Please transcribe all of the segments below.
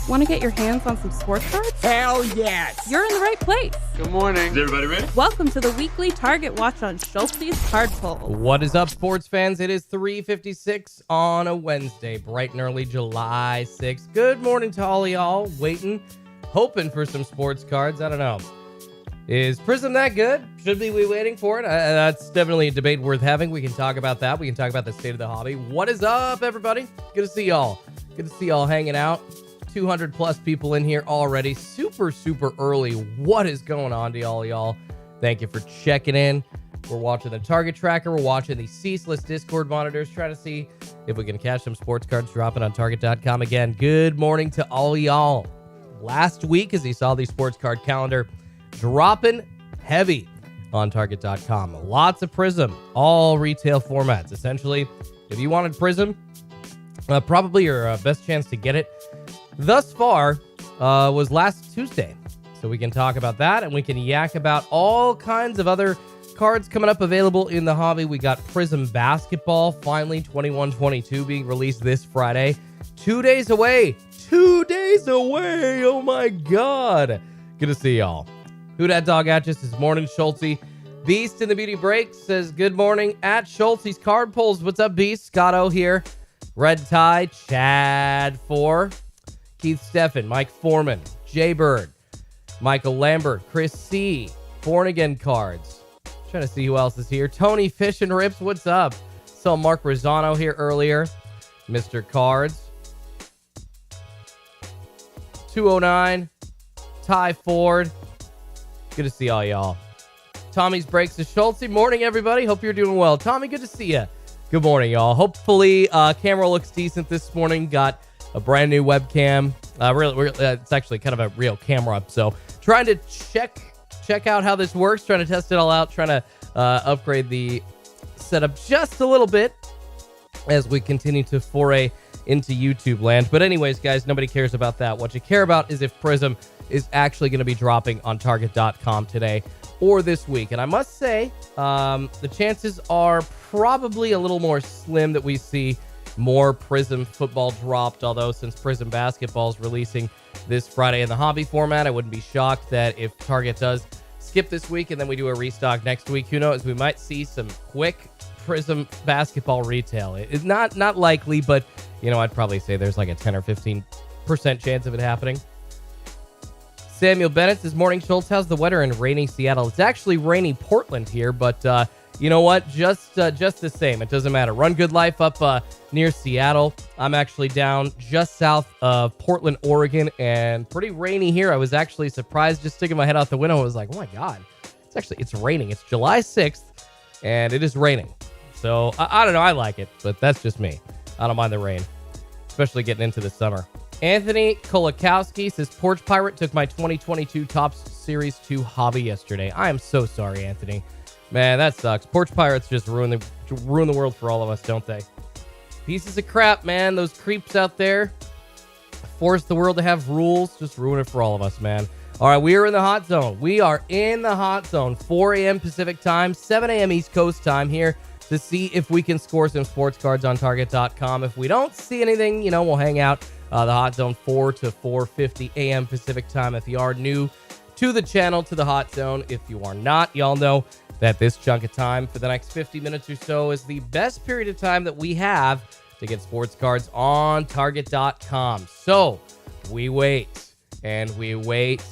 Want to get your hands on some sports cards? Hell yes! You're in the right place. Good morning. Is everybody ready? Welcome to the weekly Target Watch on Schultz's Card Pull. What is up, sports fans? It is 3:56 on a Wednesday, bright and early July 6th. Good morning to all of y'all waiting, hoping for some sports cards. I don't know. Is Prizm that good? Should we be waiting for it? That's definitely a debate worth having. We can talk about that. We can talk about the state of the hobby. What is up, everybody? Good to see y'all. Good to see y'all hanging out. 200 plus people in here already. Super early. What is going on to all y'all? Thank you for checking in. We're watching the target tracker. We're watching the ceaseless Discord monitors, trying to see if we can catch some sports cards dropping on target.com again. Good morning to all y'all. Last week, as you saw the sports card calendar dropping heavy on target.com. Lots of Prizm, all retail formats. Essentially, if you wanted Prizm, probably your best chance to get it thus far was last Tuesday. So we can talk about that, and we can yak about all kinds of other cards coming up available in the hobby. We got Prizm Basketball, finally 21-22 being released this Friday. 2 days away. 2 days away. Oh my God. Good to see y'all. Who Dat Dog at us is morning, Schultzy. Beast in the Beauty Break says good morning at Schultzy's Card Pulls. What's up, Beast? Scotto here. Red Tie, Chad 4. Keith Steffen, Mike Foreman, Jay Bird, Michael Lambert, Chris C, Born Again Cards. Trying to see who else is here. Tony Fish and Rips, what's up? Saw Mark Rosano here earlier. Mr. Cards. 209, Ty Ford. Good to see all y'all. Tommy's Breaks is Schultzy. Morning, everybody. Hope you're doing well. Tommy, good to see you. Good morning, y'all. Hopefully, camera looks decent this morning. Got a brand new webcam. It's actually kind of a real camera. So trying to check out how this works. Trying to test it all out. Trying to upgrade the setup just a little bit as we continue to foray into YouTube land. But anyways, guys, nobody cares about that. What you care about is if Prizm is actually going to be dropping on target.com today or this week. And I must say, the chances are probably a little more slim that we see more Prizm Football dropped, although since Prizm Basketball is releasing this Friday in the hobby format, I wouldn't be shocked that if Target does skip this week and then we do a restock next week, who knows, we might see some quick Prizm Basketball retail. It's not likely, but I'd probably say there's like a 10 or 15% chance of it happening. Samuel Bennett says, morning, Schultz. How's the weather in rainy Seattle? It's actually rainy Portland here, but you know what? Just the same. It doesn't matter. Run Good Life up near Seattle. I'm actually down just south of Portland, Oregon, and pretty rainy here. I was actually surprised just sticking my head out the window. I was like, oh my God, it's raining. It's July 6th, and it is raining. So I don't know. I like it, but that's just me. I don't mind the rain, especially getting into the summer. Anthony Kolakowski says, Porch Pirate took my 2022 Topps Series 2 hobby yesterday. I am so sorry, Anthony. Man, that sucks. Porch Pirates just ruin the world for all of us, don't they? Pieces of crap, man. Those creeps out there force the world to have rules. Just ruin it for all of us, man. All right, we are in the hot zone. We are in the hot zone. 4 a.m. Pacific time, 7 a.m. East Coast time here to see if we can score some sports cards on target.com. If we don't see anything, we'll hang out the hot zone 4 to 4:50 a.m. Pacific time. If you are new to the channel, to the hot zone, if you are not, y'all know that this chunk of time for the next 50 minutes or so is the best period of time that we have to get sports cards on target.com. So we wait and we wait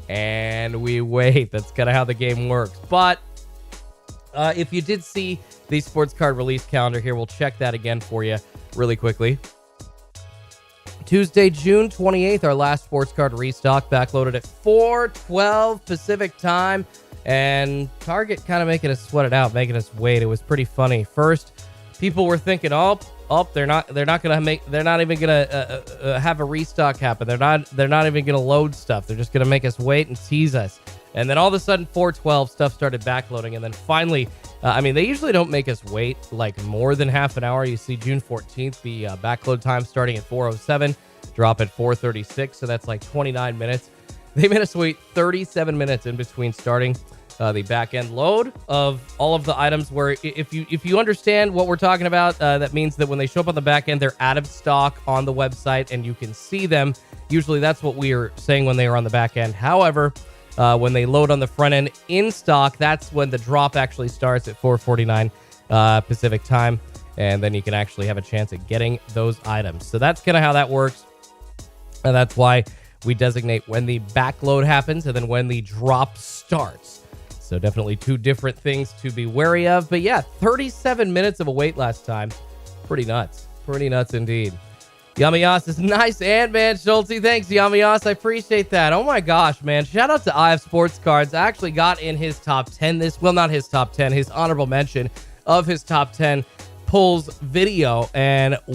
and we wait. That's kind of how the game works. But if you did see the sports card release calendar here, we'll check that again for you really quickly. Tuesday, June 28th, our last sports card restock, backloaded at 4:12 Pacific time, and Target kind of making us sweat it out, making us wait. It was pretty funny. First, people were thinking, they're not even gonna have a restock happen. They're not even gonna load stuff. They're just gonna make us wait and tease us. And then all of a sudden, 4:12 stuff started backloading, and then finally, they usually don't make us wait like more than half an hour. You see June 14th, the backload time starting at 4:07, drop at 4:36, so that's like 29 minutes. They made us wait 37 minutes in between starting the back end load of all of the items. Where if you understand what we're talking about, that means that when they show up on the back end, they're out of stock on the website and you can see them. Usually that's what we are saying when they are on the back end. However, when they load on the front end in stock, that's when the drop actually starts at 4:49 Pacific time, and then you can actually have a chance at getting those items. So that's kind of how that works, and that's why we designate when the backload happens and then when the drop starts. So definitely two different things to be wary of. But yeah, 37 minutes of a wait last time. Pretty nuts. Pretty nuts indeed. Yamias is nice. And man, Schulte, thanks, Yamias. I appreciate that. Oh my gosh, man. Shout out to IF Sports Cards. I actually got in his top 10 not his top 10, his honorable mention of his top 10 pulls video. And you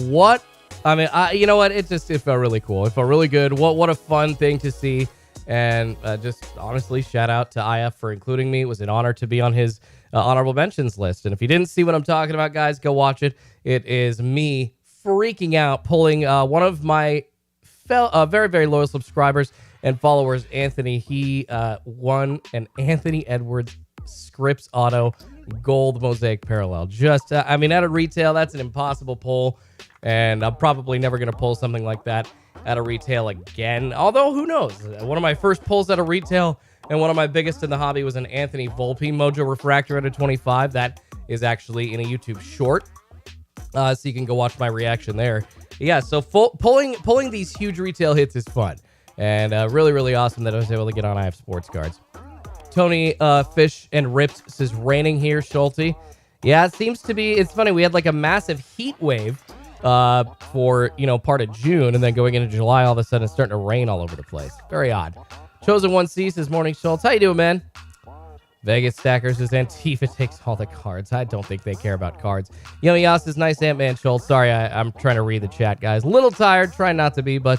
know what? It felt really cool. It felt really good. What a fun thing to see. And just honestly, shout out to IF for including me. It was an honor to be on his honorable mentions list. And if you didn't see what I'm talking about, guys, go watch it. It is me freaking out, pulling one of my very, very loyal subscribers and followers, Anthony. He won an Anthony Edwards Scripps Auto Gold Mosaic Parallel. Just, at a retail, that's an impossible pull, and I'm probably never going to pull something like that at a retail again. Although, who knows? One of my first pulls at a retail and one of my biggest in the hobby was an Anthony Volpe Mojo Refractor at a 25. That is actually in a YouTube short. So you can go watch my reaction there. Yeah, so pulling these huge retail hits is fun. And really, really awesome that I was able to get on IF Sports Cards. Tony Fish and Ripped says, raining here, Schulte. Yeah, it seems to be. It's funny. We had like a massive heat wave for, part of June. And then going into July, all of a sudden it's starting to rain all over the place. Very odd. Chosen 1C says, morning, Schultz. How you doing, man? Vegas Stackers says, Antifa takes all the cards. I don't think they care about cards. Yummy Yas says, nice Ant-Man Schultz. Sorry, I'm trying to read the chat, guys. A little tired, trying not to be, but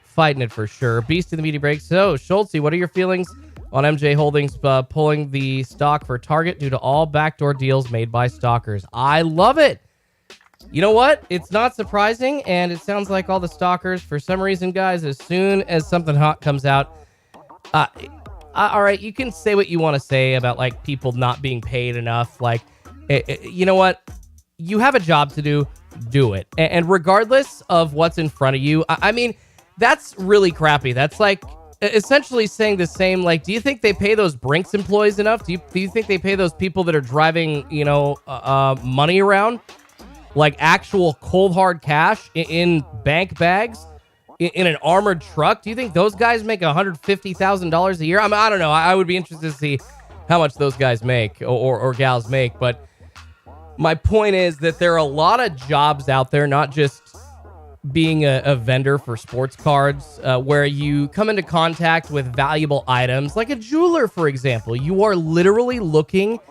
fighting it for sure. Beast in the media break. So, Schultz, what are your feelings on MJ Holdings pulling the stock for Target due to all backdoor deals made by stalkers? I love it. You know what? It's not surprising, and it sounds like all the stalkers, for some reason, guys, as soon as something hot comes out, all right, you can say what you want to say about like people not being paid enough. Like, you know what? You have a job to do it. And regardless of what's in front of you, that's really crappy. That's like essentially saying the same, like, do you think they pay those Brinks employees enough? Do you think they pay those people that are driving, money around? Like actual cold hard cash in bank bags? In an armored truck? Do you think those guys make $150,000 a year? I don't know. I would be interested to see how much those guys make or gals make. But my point is that there are a lot of jobs out there, not just being a vendor for sports cards, where you come into contact with valuable items, like a jeweler, for example. You are literally looking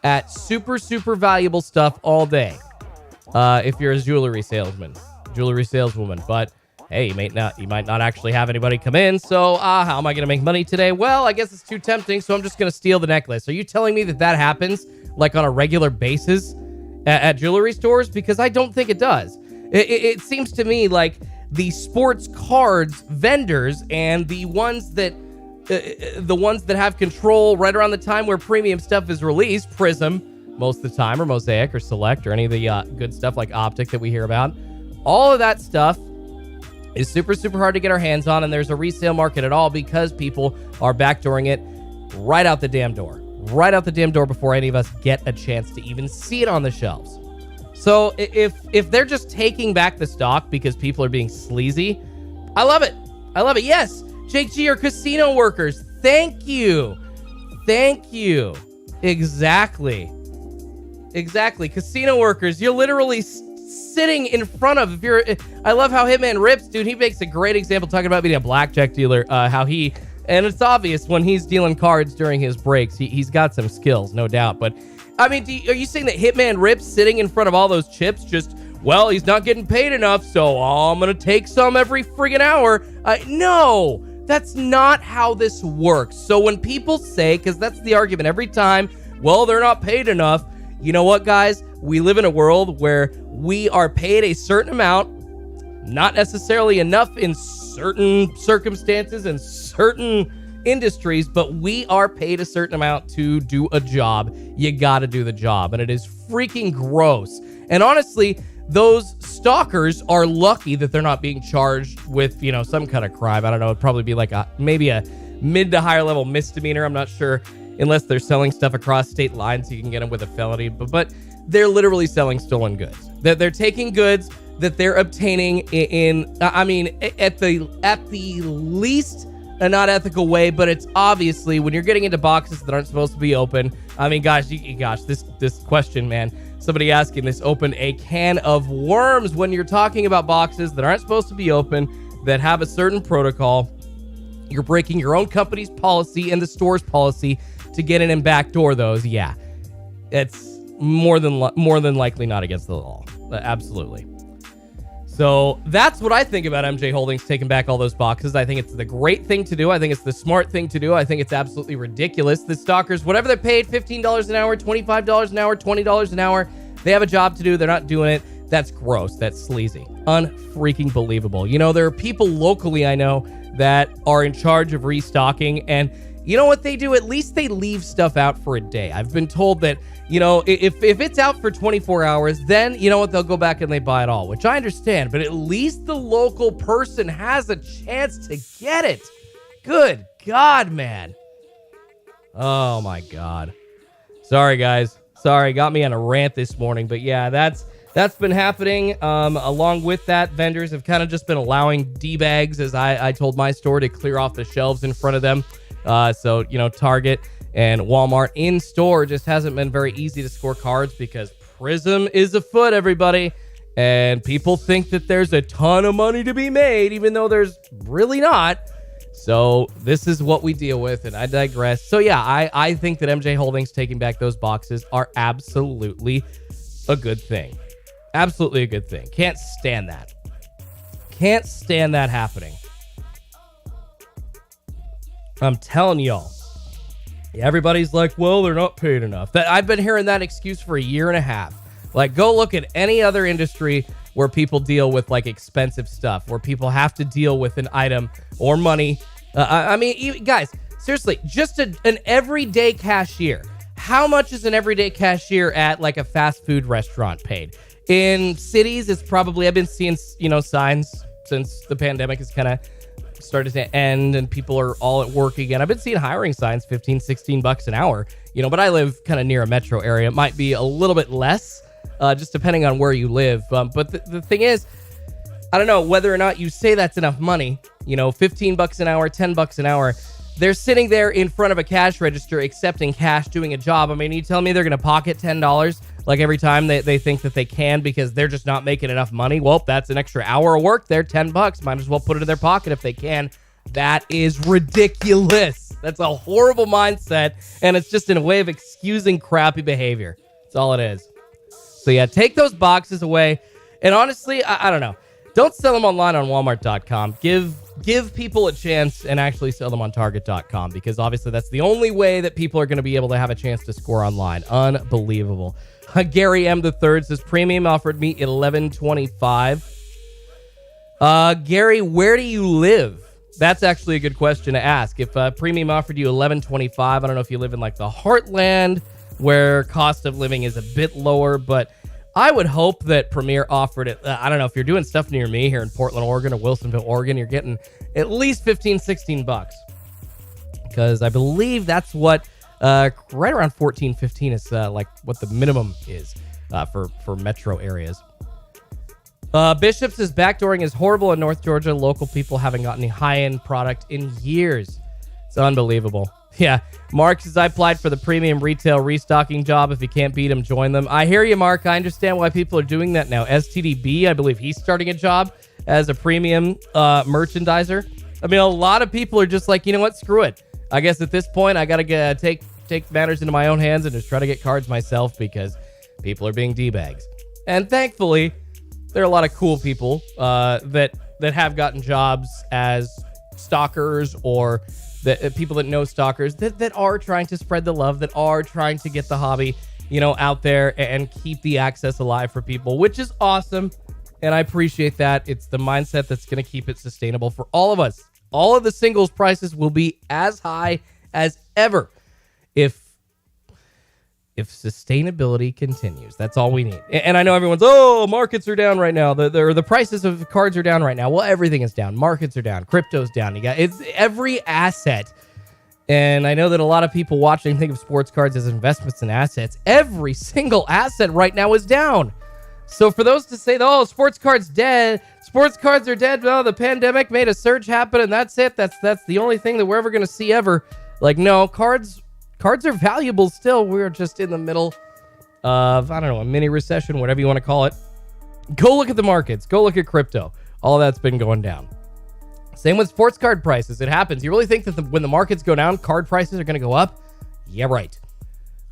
at super, super valuable stuff all day. If you're a jewelry saleswoman. But hey, you might not actually have anybody come in, so how am I going to make money today? Well, I guess it's too tempting, so I'm just going to steal the necklace. Are you telling me that happens like on a regular basis at jewelry stores? Because I don't think it does. It seems to me like the sports cards vendors and the ones that have control right around the time where premium stuff is released, Prizm most of the time, or Mosaic or Select, or any of the good stuff like Optic that we hear about, all of that stuff is super, super hard to get our hands on, and there's a resale market at all because people are backdooring it right out the damn door before any of us get a chance to even see it on the shelves. So if they're just taking back the stock because people are being sleazy, I love it. Yes, Jake G, are casino workers. Thank you. Exactly. Casino workers, you're literally sitting in front of, I love how Hitman Rips, dude, he makes a great example talking about being a blackjack dealer, and it's obvious when he's dealing cards during his breaks, he's got some skills, no doubt. But, I mean, are you saying that Hitman Rips sitting in front of all those chips well, he's not getting paid enough, so I'm going to take some every friggin' hour? No, that's not how this works. So when people say, because that's the argument every time, well, they're not paid enough, you know what, guys? We live in a world where we are paid a certain amount, not necessarily enough in certain circumstances and certain industries, but we are paid a certain amount to do a job. You got to do the job, and it is freaking gross. And honestly, those stalkers are lucky that they're not being charged with, some kind of crime. I don't know. It'd probably be like maybe a mid to higher level misdemeanor. I'm not sure, unless they're selling stuff across state lines, so you can get them with a felony. But they're literally selling stolen goods. They're taking goods that they're obtaining at the least a not ethical way, but it's obviously when you're getting into boxes that aren't supposed to be open. I mean, gosh, this question, man. Somebody asking this opened a can of worms when you're talking about boxes that aren't supposed to be open, that have a certain protocol. You're breaking your own company's policy and the store's policy to get in and backdoor those. Yeah, it's more than likely not against the law. Absolutely. So that's what I think about MJ Holdings taking back all those boxes. I think it's the great thing to do. I think it's the smart thing to do. I think it's absolutely ridiculous. The stalkers, whatever they're paid, $15 an hour, $25 an hour, $20 an hour, they have a job to do. They're not doing it. That's gross. That's sleazy. Unfreaking believable. There are people locally I know that are in charge of restocking, and you know what they do? At least they leave stuff out for a day. I've been told that, if it's out for 24 hours, then, you know what, they'll go back and they buy it all, which I understand, but at least the local person has a chance to get it. Good God, man. Oh, my God. Sorry, guys. Sorry, got me on a rant this morning, but yeah, that's been happening. Along with that, vendors have kind of just been allowing D-bags, as I told my store, to clear off the shelves in front of them. So, Target and Walmart in store just hasn't been very easy to score cards because Prizm is afoot, everybody. And people think that there's a ton of money to be made, even though there's really not. So this is what we deal with, and I digress. So yeah, I think that MJ Holdings taking back those boxes are absolutely a good thing. Absolutely a good thing. Can't stand that. Can't stand that happening. I'm telling y'all. Everybody's like, well, they're not paid enough. I've been hearing that excuse for a year and a half. Like, go look at any other industry where people deal with like expensive stuff, where people have to deal with an item or money. Guys, seriously, just an everyday cashier. How much is an everyday cashier at like a fast food restaurant paid? In cities, it's probably, I've been seeing, signs since the pandemic has kind of started to end and people are all at work again. I've been seeing hiring signs, $15-16 an hour, but I live kind of near a metro area. It might be a little bit less, just depending on where you live. But the thing is, I don't know whether or not you say that's enough money, $15 an hour, $10 an hour. They're sitting there in front of a cash register, accepting cash, doing a job. I mean, you tell me they're going to pocket $10 like every time they think that they can because they're just not making enough money? Well, that's an extra hour of work there, $10. Might as well put it in their pocket if they can. That is ridiculous. That's a horrible mindset, and it's just in a way of excusing crappy behavior. That's all it is. So yeah, take those boxes away. And honestly, I don't know. Don't sell them online on Walmart.com. Give people a chance and actually sell them on Target.com, because obviously that's the only way that people are going to be able to have a chance to score online. Unbelievable. Gary M. the Third says premium offered me $11.25. Gary, where do you live? That's actually a good question to ask. If premium offered you $11.25, I don't know if you live in like the heartland where cost of living is a bit lower, but I would hope that Premier offered it. I don't know if you're doing stuff near me here in Portland, Oregon or Wilsonville, Oregon, you're getting at least $15-16, because I believe that's what right around 14-15 is like what the minimum is for metro areas. Bishop says backdooring is horrible in North Georgia. Local people haven't gotten any high-end product in years. It's unbelievable. Yeah, Mark says, I applied for the premium retail restocking job. If you can't beat them, join them. I hear you, Mark. I understand why people are doing that now. STDB, I believe he's starting a job as a premium merchandiser. I mean, a lot of people are just like, you know what? Screw it. I guess at this point, I got to take matters into my own hands and just try to get cards myself because people are being D-bags. And thankfully, there are a lot of cool people that have gotten jobs as stalkers or people that know stalkers that are trying to spread the love, that are trying to get the hobby, out there and keep the access alive for people, which is awesome. And I appreciate that. It's the mindset that's going to keep it sustainable for all of us. All of the singles prices will be as high as ever if sustainability continues. That's all we need. And I know everyone's, markets are down right now. The prices of cards are down right now. Well, everything is down. Markets are down. Crypto's down. It's every asset. And I know that a lot of people watching think of sports cards as investments and assets. Every single asset right now is down. So for those to say, sports cards dead, sports cards are dead. Well, the pandemic made a surge happen, and that's it. That's the only thing that we're ever going to see ever. Like, no, cards are valuable still. We're just in the middle of, I don't know, a mini recession, whatever you want to call it. Go look at the markets. Go look at crypto. All that's been going down. Same with sports card prices. It happens. You really think that when the markets go down, card prices are going to go up? Yeah, right.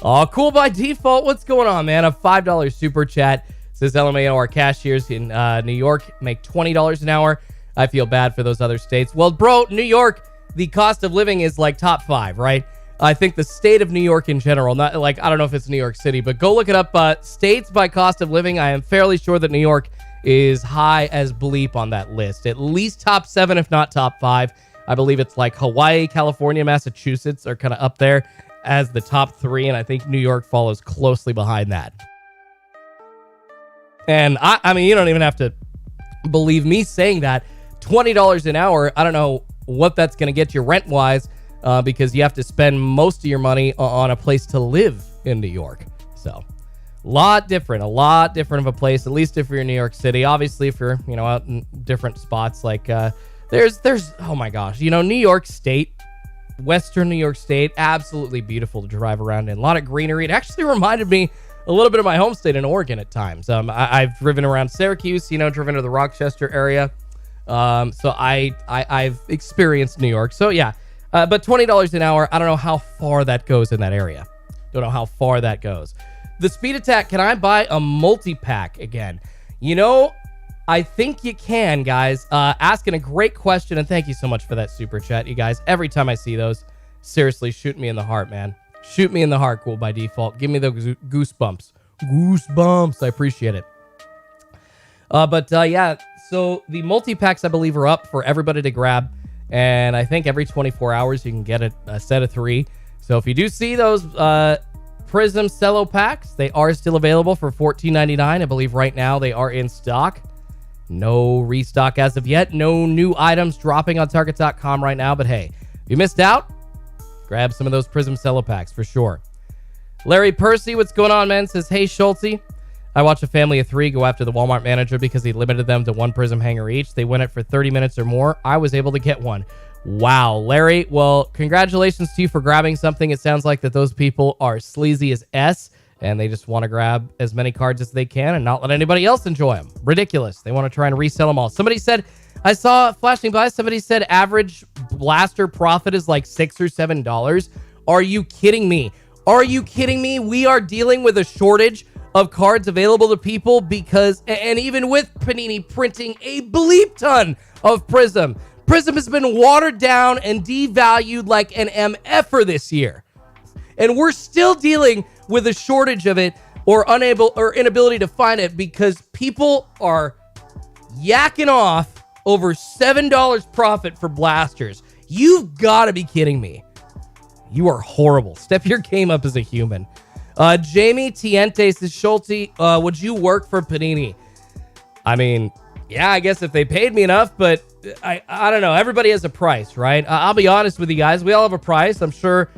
Oh, cool by default. What's going on, man? A $5 super chat. Says LMAO, our cashiers in New York make $20 an hour. I feel bad for those other states. Well, bro, New York, the cost of living is like top 5, right? I think the state of New York in general, not like, I don't know if it's New York City, but go look it up. States by cost of living, I am fairly sure that New York is high as bleep on that list. At least top 7, if not top 5. I believe it's like Hawaii, California, Massachusetts are kind of up there as the top 3, and I think New York follows closely behind that. And I mean, you don't even have to believe me saying that. $20 an hour, I don't know what that's going to get you rent-wise, because you have to spend most of your money on a place to live in New York. So, a lot different of a place, at least if you're in New York City. Obviously, if you're, out in different spots, like, there's, oh my gosh, New York State, Western New York State, absolutely beautiful to drive around in. A lot of greenery. It actually reminded me a little bit of my home state in Oregon at times. I've driven around Syracuse, driven to the Rochester area. So I've experienced New York. So yeah, but $20 an hour, I don't know how far that goes in that area. Don't know how far that goes. The Speed Attack, can I buy a multi-pack again? I think you can, guys. Asking a great question, and thank you so much for that super chat, you guys. Every time I see those, seriously, shoot me in the heart, man. Shoot me in the heart, cool by default. Give me those goosebumps. Goosebumps. I appreciate it. Yeah, so the multi-packs, I believe, are up for everybody to grab. And I think every 24 hours you can get a set of 3. So if you do see those Prizm Cello packs, they are still available for $14.99. I believe right now they are in stock. No restock as of yet. No new items dropping on Target.com right now. But hey, if you missed out, grab some of those Prizm Cello packs for sure. Larry Percy, what's going on, man? Says, hey, Schulte. I watched a family of 3 go after the Walmart manager because he limited them to 1 Prizm hanger each. They win it for 30 minutes or more. I was able to get one. Wow, Larry. Well, congratulations to you for grabbing something. It sounds like that those people are sleazy as S, and they just want to grab as many cards as they can and not let anybody else enjoy them. Ridiculous. They want to try and resell them all. Somebody said, I saw flashing by, somebody said average blaster profit is like $6 or $7. Are you kidding me? Are you kidding me? We are dealing with a shortage of cards available to people because, and even with Panini printing a bleep ton of Prizm, Prizm has been watered down and devalued like an MFer this year. And we're still dealing with a shortage of it or inability to find it because people are yakking off over $7 profit for blasters. You've got to be kidding me. You are horrible. Step your game up as a human. Jamie Tiente says, Schulte, would you work for Panini? I mean, yeah, I guess if they paid me enough, but I don't know. Everybody has a price, right? I'll be honest with you guys. We all have a price. I'm sure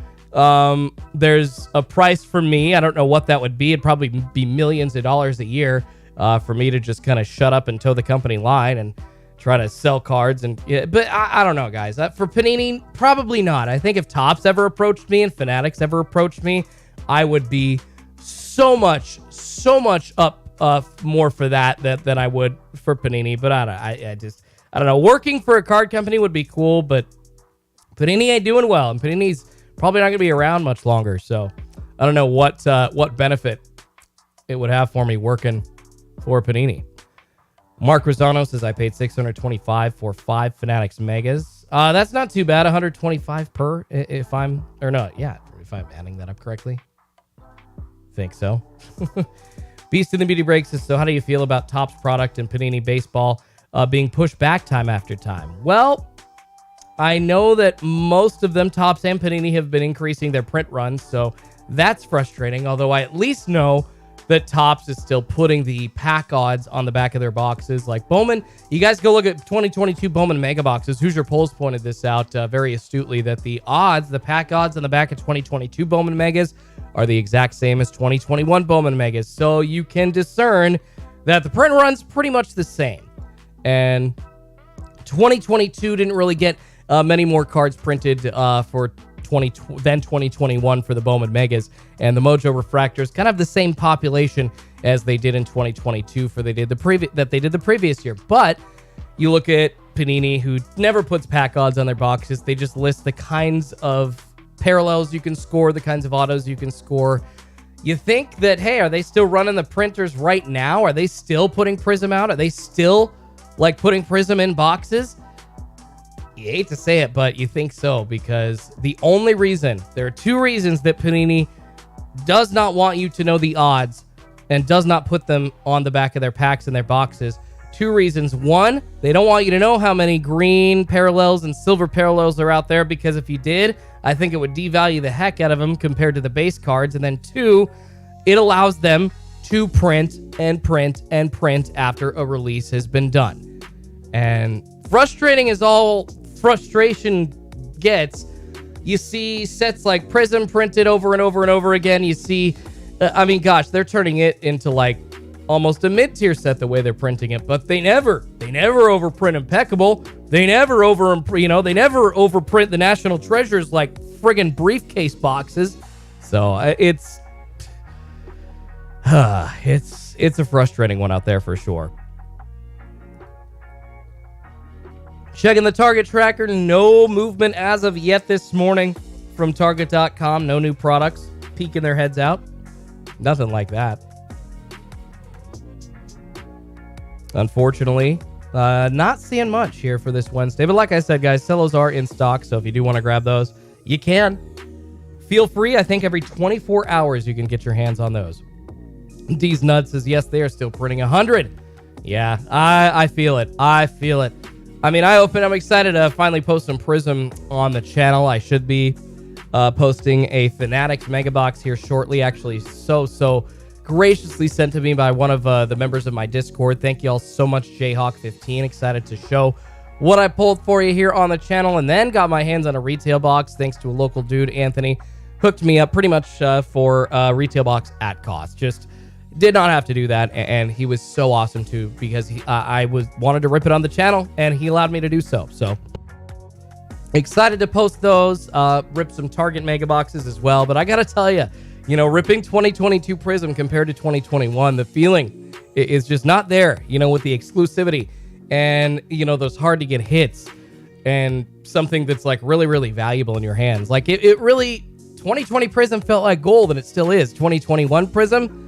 there's a price for me. I don't know what that would be. It'd probably be millions of dollars a year for me to just kind of shut up and toe the company line and try to sell cards. And yeah, but I don't know, guys. For Panini, probably not. I think if Topps ever approached me and Fanatics ever approached me, I would be so much up more for that than I would for Panini. But I don't know. Working for a card company would be cool, but Panini ain't doing well, and Panini's probably not going to be around much longer. So I don't know what benefit it would have for me working for Panini. Mark Rosano says I paid $625 for 5 Fanatics Megas. That's not too bad. $125 per if I'm adding that up correctly. Think so. Beast in the Beauty Break says, so how do you feel about Topps product and Panini Baseball being pushed back time after time? Well, I know that most of them, Topps and Panini, have been increasing their print runs, so that's frustrating, although I at least know that Topps is still putting the pack odds on the back of their boxes. Like Bowman, you guys go look at 2022 Bowman Mega Boxes. Hoosier Polls pointed this out very astutely, that the pack odds on the back of 2022 Bowman Megas are the exact same as 2021 Bowman Megas. So you can discern that the print run's pretty much the same. And 2022 didn't really get many more cards printed for 2021 for the Bowman Megas, and the Mojo Refractors kind of the same population as they did in 2022 they did the previous year. But you look at Panini, who never puts pack odds on their boxes. They just list the kinds of parallels you can score, the kinds of autos you can score. You think that, hey, are they still running the printers right now? Are they still putting Prizm out? Are they still putting Prizm in boxes? You hate to say it, but you think so, because there are 2 reasons that Panini does not want you to know the odds and does not put them on the back of their packs and their boxes. 2 reasons. 1, they don't want you to know how many green parallels and silver parallels are out there, because if you did, I think it would devalue the heck out of them compared to the base cards. And then 2, it allows them to print and print and print after a release has been done. And frustrating as all frustration gets, you see sets like Prizm printed over and over and over again. You see, they're turning it into almost a mid-tier set the way they're printing it, but they never overprint Impeccable. They never overprint the National Treasures like friggin' briefcase boxes. So it's a frustrating one out there for sure. Checking the Target tracker, no movement as of yet this morning from Target.com. No new products peeking their heads out. Nothing like that. Unfortunately, not seeing much here for this Wednesday. But like I said, guys, cellos are in stock, so if you do want to grab those, you can. Feel free. I think every 24 hours you can get your hands on those. D's Nuts says, yes, they are still printing 100. Yeah, I feel it. I'm excited to finally post some Prizm on the channel. I should be posting a Fanatics Mega Box here shortly. Actually, so graciously sent to me by one of the members of my Discord. Thank you all so much, Jayhawk15. Excited to show what I pulled for you here on the channel, and then got my hands on a retail box thanks to a local dude, Anthony. Hooked me up pretty much for a retail box at cost. Just did not have to do that, and he was so awesome too, because I wanted to rip it on the channel, and he allowed me to do so. So excited to post those, rip some Target Mega Boxes as well. But I gotta tell you, ripping 2022 Prizm compared to 2021, the feeling is just not there. With the exclusivity and those hard to get hits and something that's really, really valuable in your hands. It really, 2020 Prizm felt like gold, and it still is. 2021 Prizm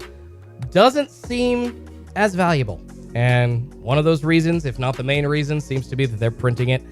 doesn't seem as valuable. And one of those reasons, if not the main reason, seems to be that they're printing it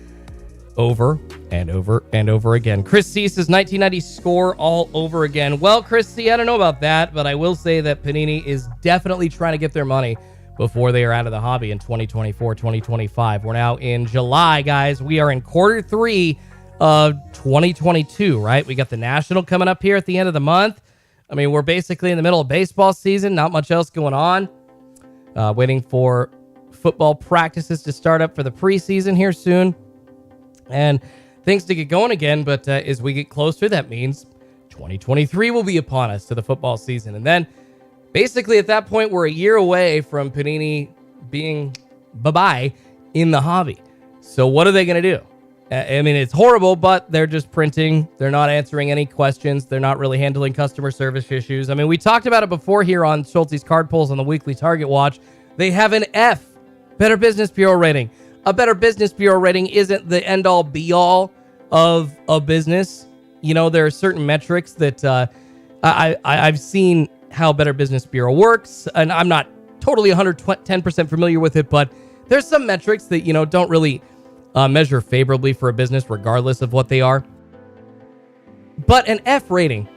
over and over and over again. Chris C says 1990 score all over again. Well, Chris C, I don't know about that, but I will say that Panini is definitely trying to get their money before they are out of the hobby in 2024, 2025. We're now in July, guys. We are in quarter 3 of 2022, right? We got the National coming up here at the end of the month. We're basically in the middle of baseball season. Not much else going on. Waiting for football practices to start up for the preseason here soon. And things to get going again. But as we get closer, that means 2023 will be upon us to the football season. And then basically at that point, we're a year away from Panini being bye-bye in the hobby. So what are they going to do? I mean, it's horrible, but they're just printing. They're not answering any questions. They're not really handling customer service issues. I mean, we talked about it before here on Schultz's Card Pulls on the weekly Target Watch. They have an F, Better Business Bureau rating. A Better Business Bureau rating isn't the end-all, be-all of a business. You know, there are certain metrics that I've seen how Better Business Bureau works, and I'm not totally 110% familiar with it, but there's some metrics that, you know, don't really measure favorably for a business regardless of what they are. But an F rating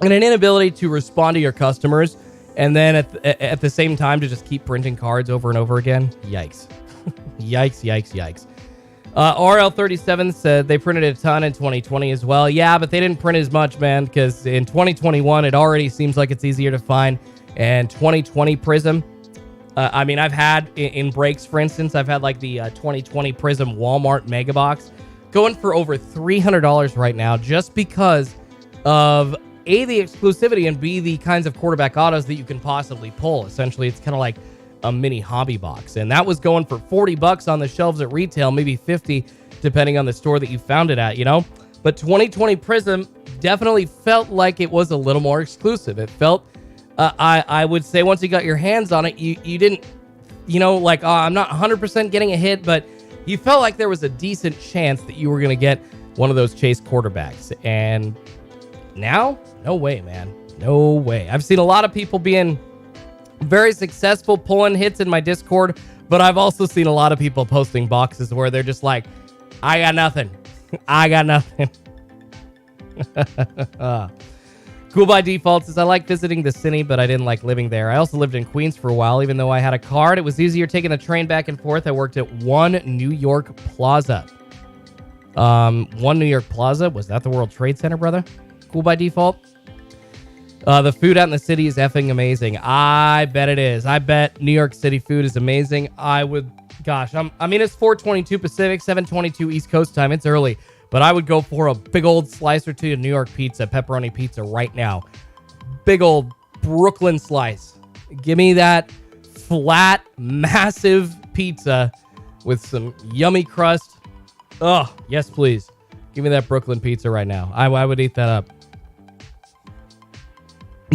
and an inability to respond to your customers and then at the same time to just keep printing cards over and over again, yikes. Yikes. RL37 said they printed a ton in 2020 as well. Yeah, but they didn't print as much, man, because in 2021, it already seems like it's easier to find. And 2020 Prizm, I mean, I've had in breaks, for instance, I've had like the 2020 Prizm Walmart Mega Box going for over $300 right now just because of A, the exclusivity, and B, the kinds of quarterback autos that you can possibly pull. Essentially, it's kind of like a mini hobby box. And that was going for $40 on the shelves at retail, maybe $50 depending on the store that you found it at, you know? But 2020 Prizm definitely felt like it was a little more exclusive. It felt, I would say once you got your hands on it, you didn't, you know, like, I'm not 100% getting a hit, but you felt like there was a decent chance that you were going to get one of those chase quarterbacks. And now, no way, man. No way. I've seen a lot of people being very successful pulling hits in my Discord, but I've also seen a lot of people posting boxes where they're just like, I got nothing. I got nothing. Cool by Default says, I like visiting the city, but I didn't like living there. I also lived in Queens for a while, even though I had a card. It was easier taking the train back and forth. I worked at One New York Plaza. One New York Plaza? Was that the World Trade Center, brother? Cool by Default? The food out in the city is effing amazing. I bet it is. I bet New York City food is amazing. I mean, it's 4:22 Pacific, 7:22 East Coast time. It's early, but I would go for a big old slice or two of New York pizza, pepperoni pizza right now. Big old Brooklyn slice. Give me that flat, massive pizza with some yummy crust. Oh, yes, please. Give me that Brooklyn pizza right now. I would eat that up.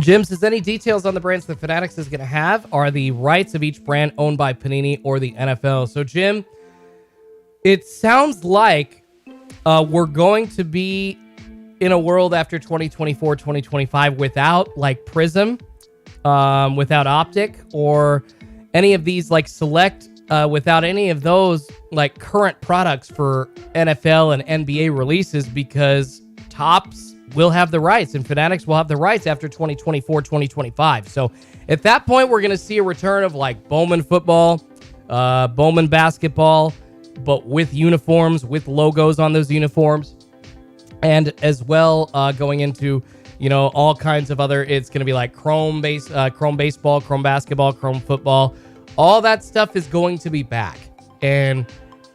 Jim says, any details on the brands that Fanatics is going to have? Are the rights of each brand owned by Panini or the NFL? So, Jim, it sounds like we're going to be in a world after 2024, 2025 without, like, Prizm, without Optic, or any of these, like, select, without any of those, like, current products for NFL and NBA releases, because Topps will have the rights and Fanatics will have the rights after 2024, 2025. So at that point, we're going to see a return of like Bowman Football, Bowman Basketball, but with uniforms, with logos on those uniforms. And as well, going into, you know, all kinds of other, it's going to be like Chrome Baseball, Chrome Basketball, Chrome Football. All that stuff is going to be back. And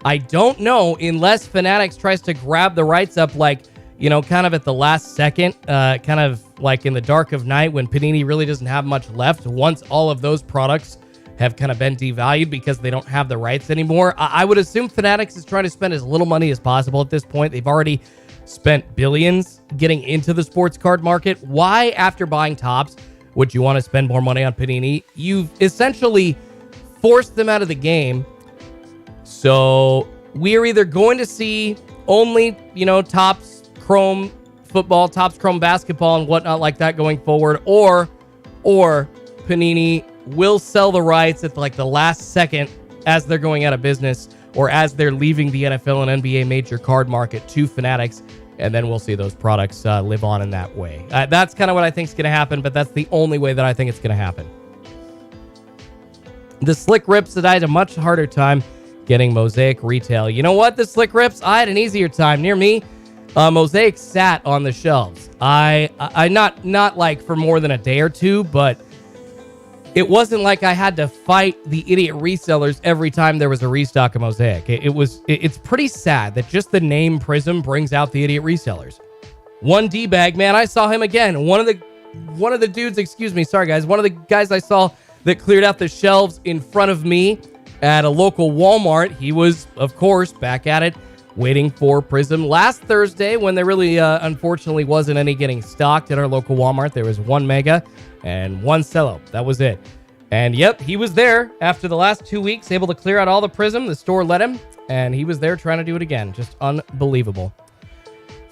I don't know, unless Fanatics tries to grab the rights up like, you know, kind of at the last second, kind of like in the dark of night when Panini really doesn't have much left. Once all of those products have kind of been devalued because they don't have the rights anymore, I would assume Fanatics is trying to spend as little money as possible at this point. They've already spent billions getting into the sports card market. Why, after buying Topps, would you want to spend more money on Panini? You've essentially forced them out of the game. So we're either going to see only, you know, Topps Chrome Football, Topps Chrome Basketball, and whatnot like that going forward, or Panini will sell the rights at like the last second as they're going out of business or as they're leaving the NFL and NBA major card market to Fanatics, and then we'll see those products live on in that way. That's kind of what I think is going to happen, but that's the only way that I think it's going to happen. The Slick Rips said I had a much harder time getting Mosaic retail. You know what, the Slick Rips? I had an easier time. Near me, Mosaic sat on the shelves. I not like for more than a day or two, but it wasn't like I had to fight the idiot resellers every time there was a restock of Mosaic. It's pretty sad that just the name Prizm brings out the idiot resellers. One D-bag, man, I saw him again. One of the dudes, excuse me, sorry guys, one of the guys I saw that cleared out the shelves in front of me at a local Walmart. He was, of course, back at it, waiting for Prizm. Last Thursday, when there really, unfortunately, wasn't any getting stocked at our local Walmart, there was one Mega and one Cello. That was it. And yep, he was there after the last 2 weeks, able to clear out all the Prizm. The store let him, and he was there trying to do it again. Just unbelievable.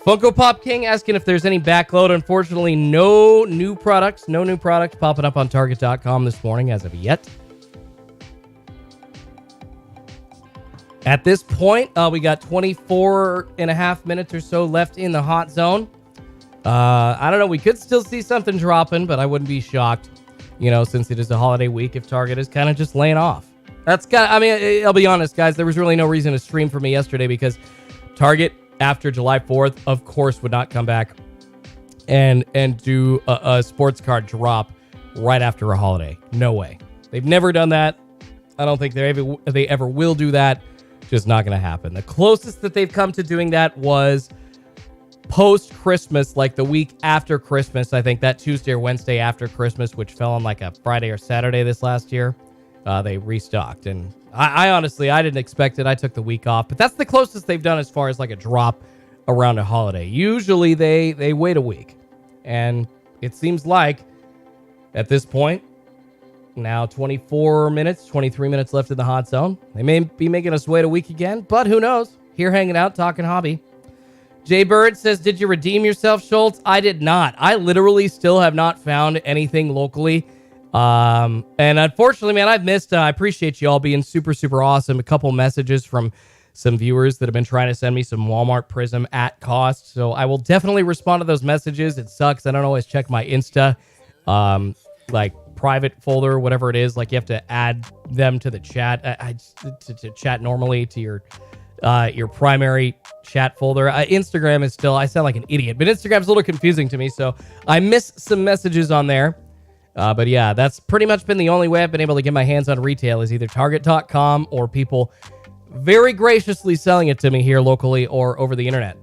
Funko Pop King asking if there's any backload. Unfortunately, no new products popping up on Target.com this morning as of yet. At this point, we got 24 and a half minutes or so left in the hot zone. I don't know. We could still see something dropping, but I wouldn't be shocked, since it is a holiday week, if Target is kind of just laying off. I'll be honest, guys. There was really no reason to stream for me yesterday because Target, after July 4th, of course, would not come back and do a sports card drop right after a holiday. No way. They've never done that. I don't think they ever will do that. Just not going to happen. The closest that they've come to doing that was post-Christmas, like the week after Christmas. I think that Tuesday or Wednesday after Christmas, which fell on like a Friday or Saturday this last year, they restocked. And I honestly, I didn't expect it. I took the week off, but that's the closest they've done as far as like a drop around a holiday. Usually they wait a week, and it seems like at this point, now 24 minutes, 23 minutes left in the hot zone. They may be making us wait a week again, but who knows? Here hanging out, talking hobby. Jay Bird says, did you redeem yourself, Schultz? I did not. I literally still have not found anything locally. And unfortunately, man, I've missed. I appreciate you all being super, super awesome. A couple messages from some viewers that have been trying to send me some Walmart Prizm at cost. So I will definitely respond to those messages. It sucks. I don't always check my Insta, like private folder, whatever it is. Like you have to add them to the chat, to chat normally to your primary chat folder. Instagram is still, I sound like an idiot, but Instagram's a little confusing to me. So I miss some messages on there. But yeah, that's pretty much been the only way I've been able to get my hands on retail is either Target.com or people very graciously selling it to me here locally or over the internet.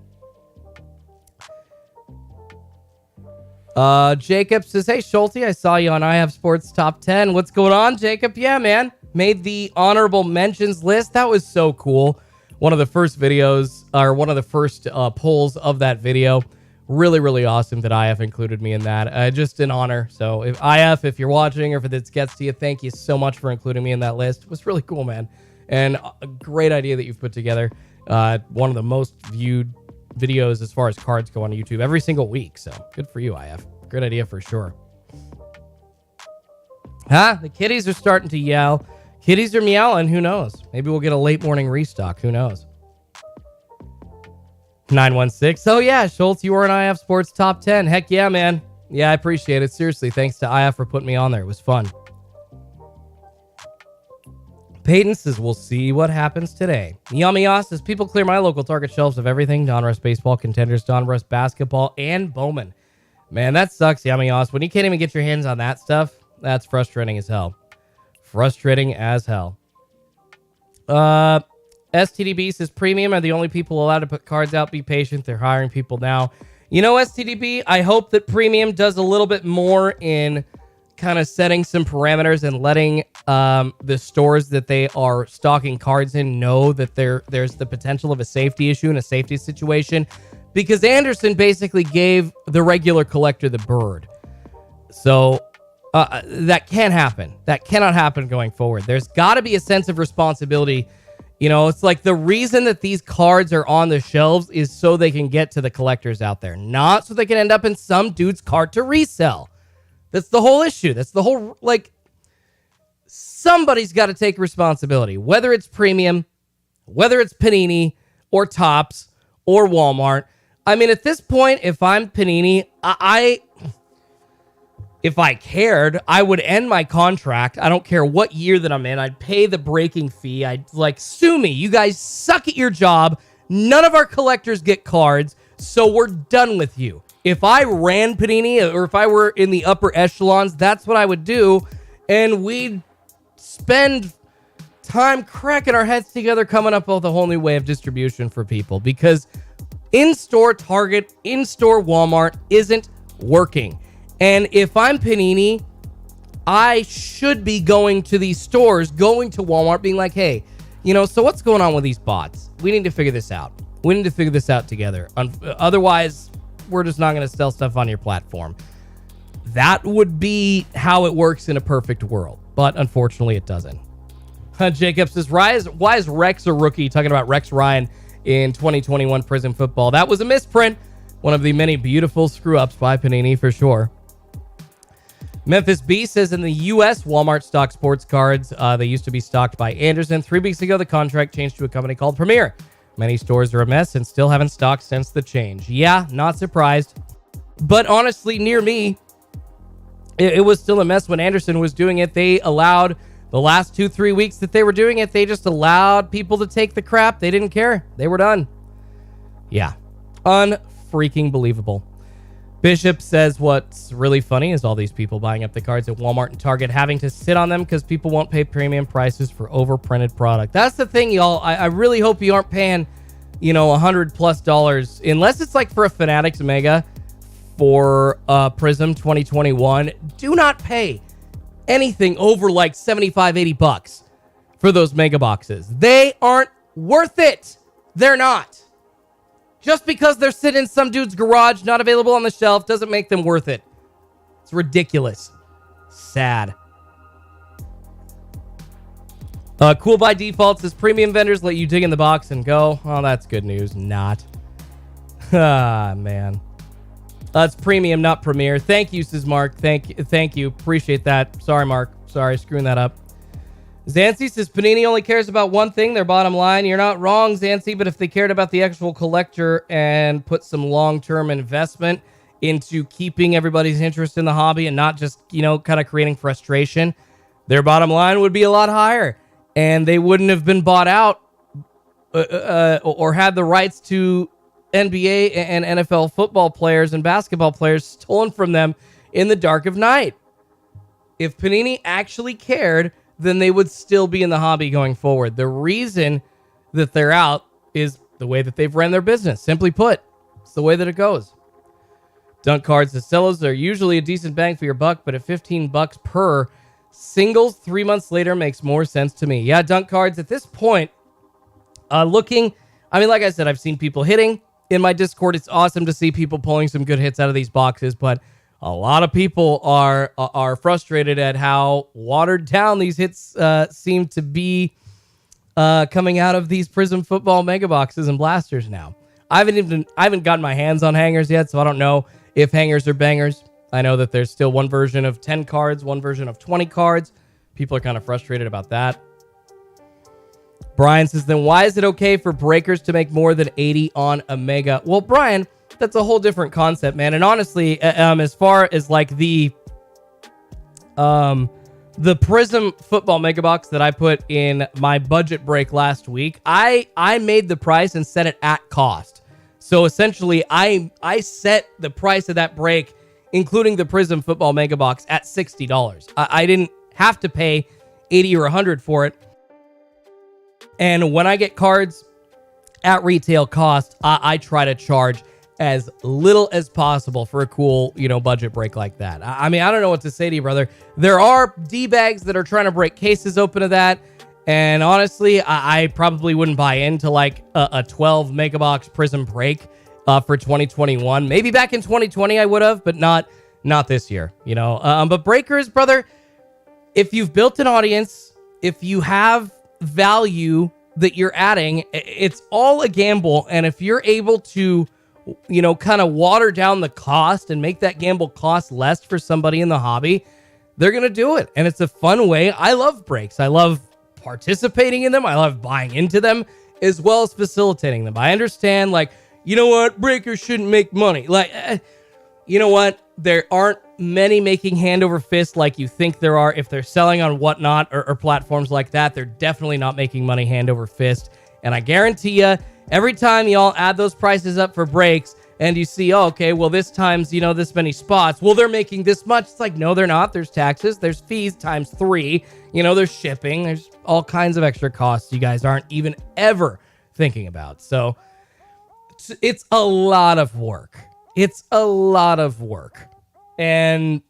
Jacob says, hey, Schulte, I saw you on I Have Sports Top 10. What's going on, Jacob? Yeah, man. Made the honorable mentions list. That was so cool. One of the first videos, or one of the first polls of that video. Really, really awesome that IF included me in that. Just an honor. So if IF, if you're watching or if this gets to you, thank you so much for including me in that list. It was really cool, man. And a great idea that you've put together. One of the most viewed videos as far as cards go on YouTube every single week. So good for you, IF. Great idea for sure. The kitties are starting to yell. Kitties are meowing. Who knows? Maybe we'll get a late morning restock. Who knows? 916. Oh, yeah, Schultz, you were in IF Sports Top 10. Heck yeah, man. Yeah, I appreciate it. Seriously, thanks to IF for putting me on there. It was fun. Peyton says, we'll see what happens today. Yamiya says, people clear my local Target shelves of everything. Donruss Baseball, Contenders, Donruss Basketball, and Bowman. Man, that sucks, Yamiya. When you can't even get your hands on that stuff, that's frustrating as hell. Frustrating as hell. STDB says, Premium are the only people allowed to put cards out. Be patient. They're hiring people now. STDB, I hope that Premium does a little bit more in kind of setting some parameters and letting the stores that they are stocking cards in know that there's the potential of a safety issue and a safety situation. Because Anderson basically gave the regular collector the bird. So that can't happen. That cannot happen going forward. There's got to be a sense of responsibility. It's like the reason that these cards are on the shelves is so they can get to the collectors out there, not so they can end up in some dude's cart to resell. That's the whole issue. That's the whole, somebody's got to take responsibility, whether it's Premium, whether it's Panini or Topps or Walmart. I mean, at this point, if I'm Panini, if I cared, I would end my contract. I don't care what year that I'm in. I'd pay the breaking fee. I'd sue me. You guys suck at your job. None of our collectors get cards, so we're done with you. If I ran Panini or if I were in the upper echelons, that's what I would do. And we'd spend time cracking our heads together coming up with a whole new way of distribution for people. Because in-store Target, in-store Walmart isn't working. And if I'm Panini, I should be going to these stores, going to Walmart, being like, hey, so what's going on with these bots? We need to figure this out. We need to figure this out together. Otherwise, we're just not going to sell stuff on your platform. That would be how it works in a perfect world. But unfortunately, it doesn't. Jacob says, why is Rex a rookie? Talking about Rex Ryan in 2021 Prizm Football. That was a misprint. One of the many beautiful screw-ups by Panini for sure. Memphis B says in the U.S., Walmart stock sports cards. They used to be stocked by Anderson. 3 weeks ago, the contract changed to a company called Premier. Many stores are a mess and still haven't stocked since the change. Yeah, not surprised. But honestly, near me, it was still a mess when Anderson was doing it. They allowed the last 2-3 weeks that they were doing it, they just allowed people to take the crap. They didn't care. They were done. Yeah. Unfreaking believable. Bishop says what's really funny is all these people buying up the cards at Walmart and Target having to sit on them because people won't pay premium prices for overprinted product. That's the thing, y'all. I really hope you aren't paying, $100+ unless it's like for a Fanatics Mega for Prizm 2021. Do not pay anything over like $75-$80 for those mega boxes. They aren't worth it. They're not. Just because they're sitting in some dude's garage, not available on the shelf, doesn't make them worth it. It's ridiculous. Sad. Cool by default says premium vendors let you dig in the box and go. Oh, that's good news. Not. Man. It's premium, not premier. Thank you, says Mark. Thank you. Appreciate that. Sorry, Mark. Sorry, screwing that up. Zancy says Panini only cares about one thing, their bottom line. You're not wrong, Zancy, but if they cared about the actual collector and put some long-term investment into keeping everybody's interest in the hobby and not just, kind of creating frustration, their bottom line would be a lot higher. And they wouldn't have been bought out or had the rights to NBA and NFL football players and basketball players stolen from them in the dark of night. If Panini actually cared, then they would still be in the hobby going forward. The reason that they're out is the way that they've ran their business. Simply put, it's the way that it goes. Dunk cards, the cellos are usually a decent bang for your buck, but at $15 per singles 3 months later makes more sense to me. Yeah, dunk cards at this point, like I said, I've seen people hitting in my Discord. It's awesome to see people pulling some good hits out of these boxes, but a lot of people are frustrated at how watered down these hits seem to be coming out of these Prizm Football mega boxes and blasters now. I haven't gotten my hands on hangers yet, so I don't know if hangers are bangers. I know that there's still one version of 10 cards, one version of 20 cards. People are kind of frustrated about that. Brian says, then why is it okay for breakers to make more than 80 on a mega? Well, Brian, that's a whole different concept, man. And honestly, as far as like the Prizm Football mega box that I put in my budget break last week, I made the price and set it at cost. So essentially, I set the price of that break, including the Prizm Football mega box, at $60. I didn't have to pay $80 or $100 for it. And when I get cards at retail cost, I try to charge as little as possible for a cool, budget break like that. I don't know what to say to you, brother. There are D-bags that are trying to break cases open of that. And honestly, I probably wouldn't buy into like a 12 megabox Prizm break for 2021. Maybe back in 2020 I would have, but not this year, But breakers, brother, if you've built an audience, if you have value that you're adding, it's all a gamble. And if you're able to kind of water down the cost and make that gamble cost less for somebody in the hobby, they're going to do it. And it's a fun way. I love breaks. I love participating in them. I love buying into them as well as facilitating them. I understand, breakers shouldn't make money. You know what? There aren't many making hand over fist like you think there are. If they're selling on Whatnot or platforms like that, they're definitely not making money hand over fist. And I guarantee you, every time y'all add those prices up for breaks and you see, this time's, this many spots, well, they're making this much. It's like, no, they're not. There's taxes, there's fees times 3, there's shipping, there's all kinds of extra costs you guys aren't even ever thinking about. So it's a lot of work. It's a lot of work. And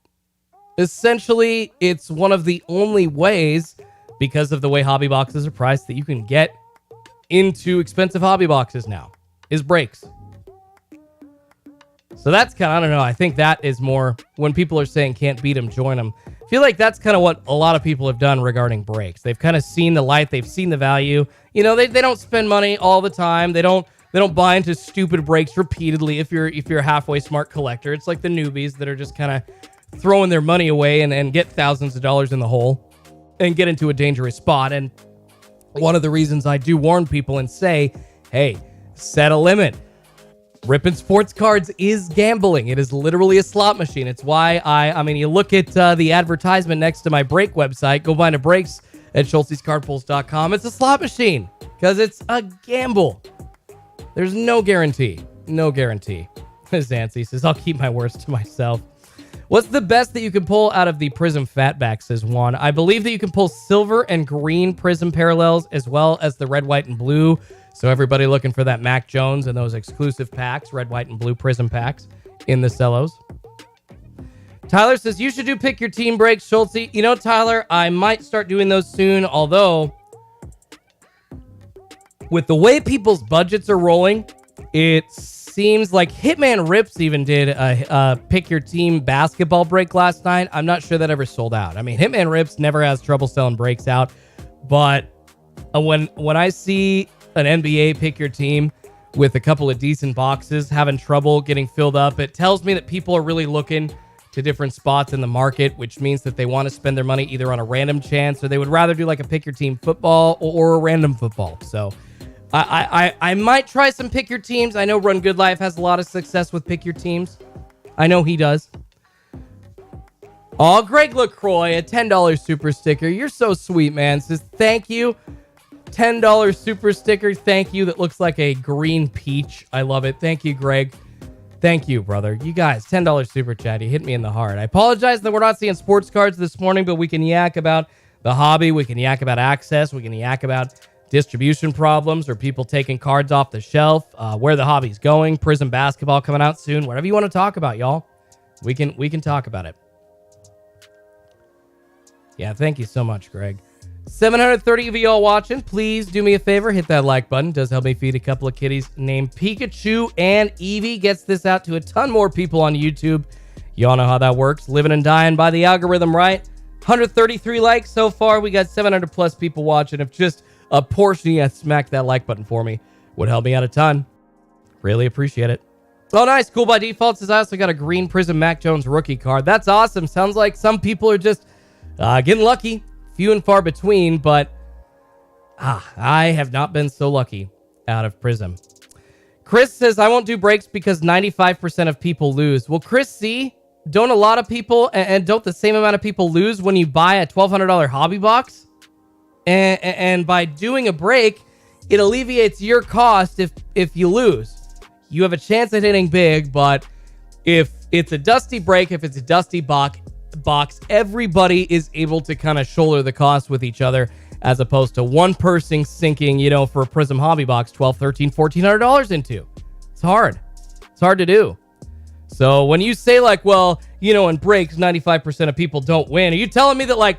Essentially, it's one of the only ways, because of the way hobby boxes are priced, that you can get into expensive hobby boxes now, is breaks. So that's kind of, I don't know, I think that is more when people are saying can't beat them, join them. I feel like that's kind of what a lot of people have done regarding breaks. They've kind of seen the light, they've seen the value. You know, they don't spend money all the time. They don't buy into stupid breaks repeatedly if you're a halfway smart collector. It's like the newbies that are just kind of throwing their money away and get thousands of dollars in the hole and get into a dangerous spot. And one of the reasons I do warn people and say, hey, set a limit. Ripping sports cards is gambling. It is literally a slot machine. It's why I mean, you look at the advertisement next to my break website, go find a breaks at schultzescardpulls.com. It's a slot machine because it's a gamble. There's no guarantee. No guarantee. Zancy says, I'll keep my words to myself. What's the best that you can pull out of the Prizm Fatback, says one. I believe that you can pull silver and green Prizm parallels as well as the red, white, and blue. So everybody looking for that Mac Jones and those exclusive packs, red, white, and blue Prizm packs in the cellos. Tyler says, you should do pick your team breaks, Schultze. You know, Tyler, I might start doing those soon, although with the way people's budgets are rolling, it seems like Hitman Rips even did a pick your team basketball break last night. I'm not sure that ever sold out. I mean, Hitman Rips never has trouble selling breaks out, but when I see an NBA pick your team with a couple of decent boxes having trouble getting filled up, it tells me that people are really looking to different spots in the market, which means that they want to spend their money either on a random chance or they would rather do like a pick your team football or a random football. So I might try some pick your teams. I know Run Good Life has a lot of success with pick your teams. I know he does. Oh, Greg LaCroix, a $10 super sticker. You're so sweet, man. Says thank you. $10 super sticker. Thank you. That looks like a green peach. I love it. Thank you, Greg. Thank you, brother. You guys, $10 super chat. You hit me in the heart. I apologize that we're not seeing sports cards this morning, but we can yak about the hobby. We can yak about access. We can yak about distribution problems or people taking cards off the shelf, where the hobby's going, Prizm Basketball coming out soon. Whatever you want to talk about, y'all. We can talk about it. Yeah, thank you so much, Greg. 730 of y'all watching. Please do me a favor. Hit that like button. Does help me feed a couple of kitties named Pikachu and Eevee. Gets this out to a ton more people on YouTube. Y'all know how that works. Living and dying by the algorithm, right? 133 likes so far. We got 700 plus people watching. If just a portion of you smack that like button for me, would help me out a ton. Really appreciate it. Oh, nice. Cool by default says I also got a green Prizm Mac Jones rookie card. That's awesome. Sounds like some people are just getting lucky. Few and far between, but I have not been so lucky out of Prizm. Chris says, I won't do breaks because 95% of people lose. Well, Chris, see, don't a lot of people, and don't the same amount of people lose when you buy a $1,200 hobby box? And by doing a break, it alleviates your cost if you lose. You have a chance at hitting big, but if it's a dusty break, if it's a dusty box, everybody is able to kind of shoulder the cost with each other, as opposed to one person sinking, for a Prizm hobby box, $1,200, $1,300, $1,400 into. It's hard to do. So when you say like, well, in breaks 95% of people don't win, are you telling me that like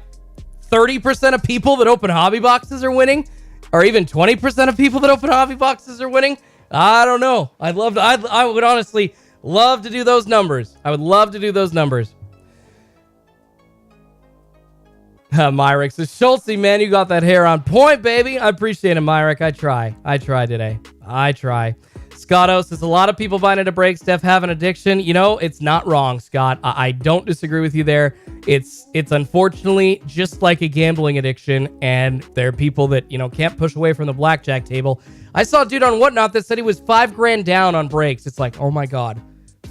30% of people that open hobby boxes are winning, or even 20% of people that open hobby boxes are winning? I don't know. I would honestly love to do those numbers. I would love to do those numbers. Myrick says, Schultze, man, you got that hair on point, baby. I appreciate it, Myrick. I try today. I try. Scotto says, a lot of people buying into breaks, Steph, have an addiction. It's not wrong, Scott. I don't disagree with you there. It's unfortunately just like a gambling addiction, and there are people that, can't push away from the blackjack table. I saw a dude on Whatnot that said he was $5,000 down on breaks. It's like, oh my God,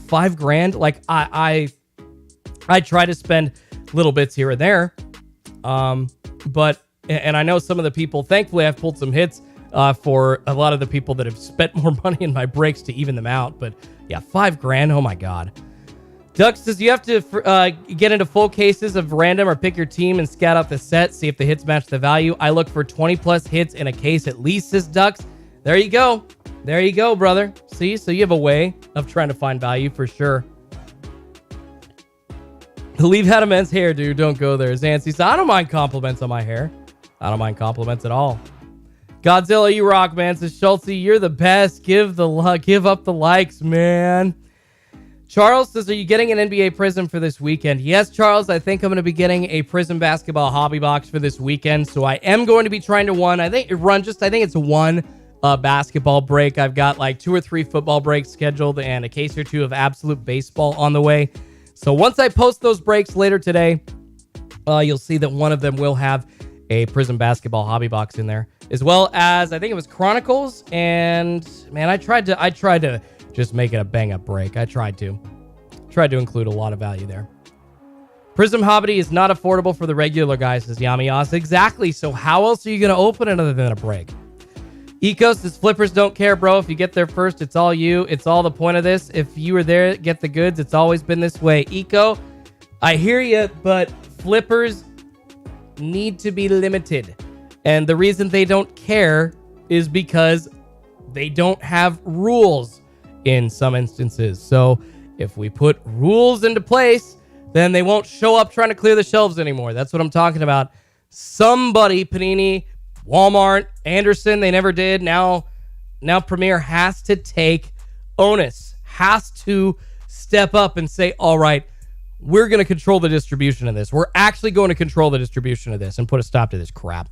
$5,000? Like, I try to spend little bits here and there. But I know some of the people, thankfully I've pulled some hits for a lot of the people that have spent more money in my breaks to even them out. But yeah, $5,000. Oh my God. Duck says you have to get into full cases of random or pick your team and scout out the set, see if the hits match the value. I look for 20 plus hits in a case at least, says Ducks. There you go. There you go, brother. See, so you have a way of trying to find value for sure. Leave had a men's hair, dude. Don't go there. Zancy said, I don't mind compliments on my hair. I don't mind compliments at all. Godzilla, you rock, man. Says Schultze, you're the best. Give up the likes, man. Charles says, are you getting an NBA Prizm for this weekend? Yes, Charles. I think I'm going to be getting a Prizm Basketball hobby box for this weekend. So I am going to be trying to I think it's one basketball break. I've got like 2 or 3 football breaks scheduled and a case or 2 of absolute baseball on the way. So once I post those breaks later today, you'll see that one of them will have a Prizm Basketball hobby box in there, as well as I think it was Chronicles. And man, I tried to just make it a bang up break. I tried to include a lot of value there. Prizm Hobby is not affordable for the regular guys, says Yamias. Exactly. So how else are you going to open it other than a break? Ecos says flippers don't care, bro. If you get there first, it's all you. It's all the point of this. If you were there, get the goods. It's always been this way. Eco, I hear you, but flippers need to be limited. And the reason they don't care is because they don't have rules in some instances. So if we put rules into place, then they won't show up trying to clear the shelves anymore. That's what I'm talking about. Somebody, Panini, Walmart, Anderson, they never did. Now Premier has to take onus, has to step up and say, all right, we're going to control the distribution of this. We're actually going to control the distribution of this and put a stop to this crap.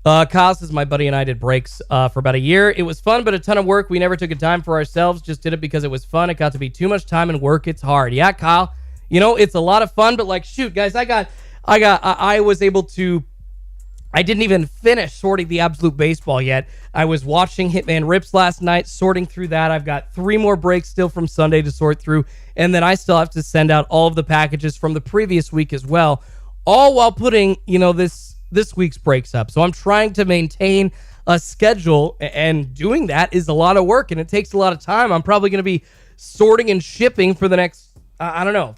Kyle says, my buddy and I did breaks for about a year. It was fun, but a ton of work. We never took a time for ourselves. Just did it because it was fun. It got to be too much time and work. It's hard. Yeah, Kyle, it's a lot of fun, but like, shoot, guys, I was able to, I didn't even finish sorting the Absolute Baseball yet. I was watching Hitman Rips last night, sorting through that. I've got 3 more breaks still from Sunday to sort through, and then I still have to send out all of the packages from the previous week as well, all while putting, this week's breaks up. So I'm trying to maintain a schedule, and doing that is a lot of work, and it takes a lot of time. I'm probably going to be sorting and shipping for the next,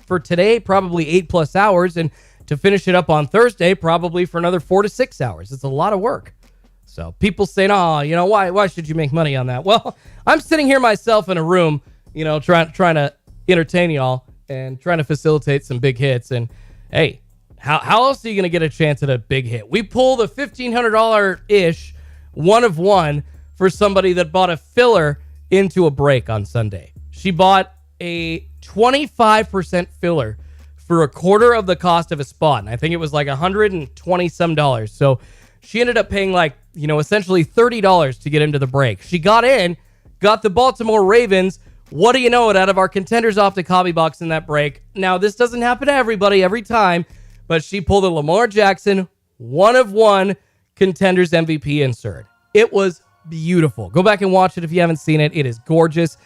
for today, probably 8+ hours, and to finish it up on Thursday, probably for another 4 to 6 hours. It's a lot of work. So people saying, why should you make money on that? Well, I'm sitting here myself in a room, trying to entertain y'all and trying to facilitate some big hits. And hey, how else are you going to get a chance at a big hit? We pulled a $1,500-ish one of one for somebody that bought a filler into a break on Sunday. She bought a 25% filler for a quarter of the cost of a spot. And I think it was like $120 some. So she ended up paying essentially $30 to get into the break. She got in, got the Baltimore Ravens. What do you know it out of our Contenders Optic hobby box in that break. Now, this doesn't happen to everybody every time, but she pulled a Lamar Jackson one of one Contenders MVP insert. It was beautiful. Go back and watch it if you haven't seen it. It is gorgeous.